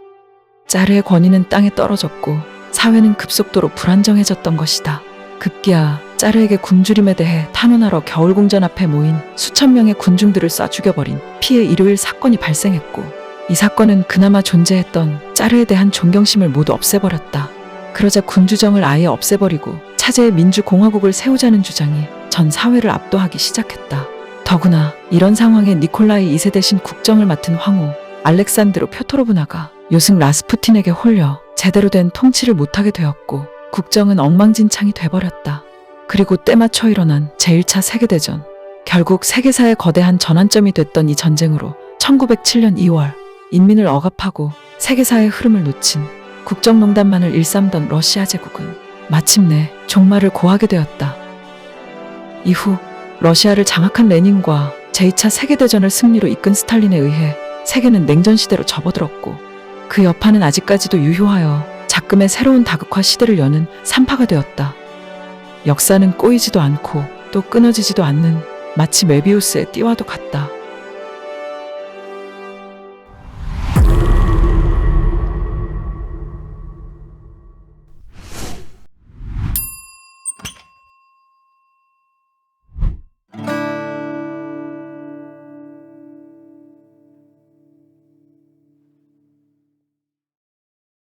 짜르의 권위는 땅에 떨어졌고 사회는 급속도로 불안정해졌던 것이다. 급기야 짜르에게 굶주림에 대해 탄원하러 겨울궁전 앞에 모인 수천 명의 군중들을 쏴 죽여버린 피해 일요일 사건이 발생했고, 이 사건은 그나마 존재했던 짜르에 대한 존경심을 모두 없애버렸다. 그러자 군주정을 아예 없애버리고 차제의 민주공화국을 세우자는 주장이 전 사회를 압도하기 시작했다. 더구나 이런 상황에 니콜라이 2세 대신 국정을 맡은 황후 알렉산드로 표토로브나가 요승 라스푸틴에게 홀려 제대로 된 통치를 못하게 되었고, 국정은 엉망진창이 돼버렸다. 그리고 때맞춰 일어난 제1차 세계대전, 결국 세계사의 거대한 전환점이 됐던 이 전쟁으로 1907년 2월 인민을 억압하고 세계사의 흐름을 놓친 국정농단만을 일삼던 러시아 제국은 마침내 종말을 고하게 되었다. 이후 러시아를 장악한 레닌과 제2차 세계대전을 승리로 이끈 스탈린에 의해 세계는 냉전 시대로 접어들었고 그 여파는 아직까지도 유효하여 작금의 새로운 다극화 시대를 여는 산파가 되었다. 역사는 꼬이지도 않고 또 끊어지지도 않는 마치 메비우스의 띠와도 같다.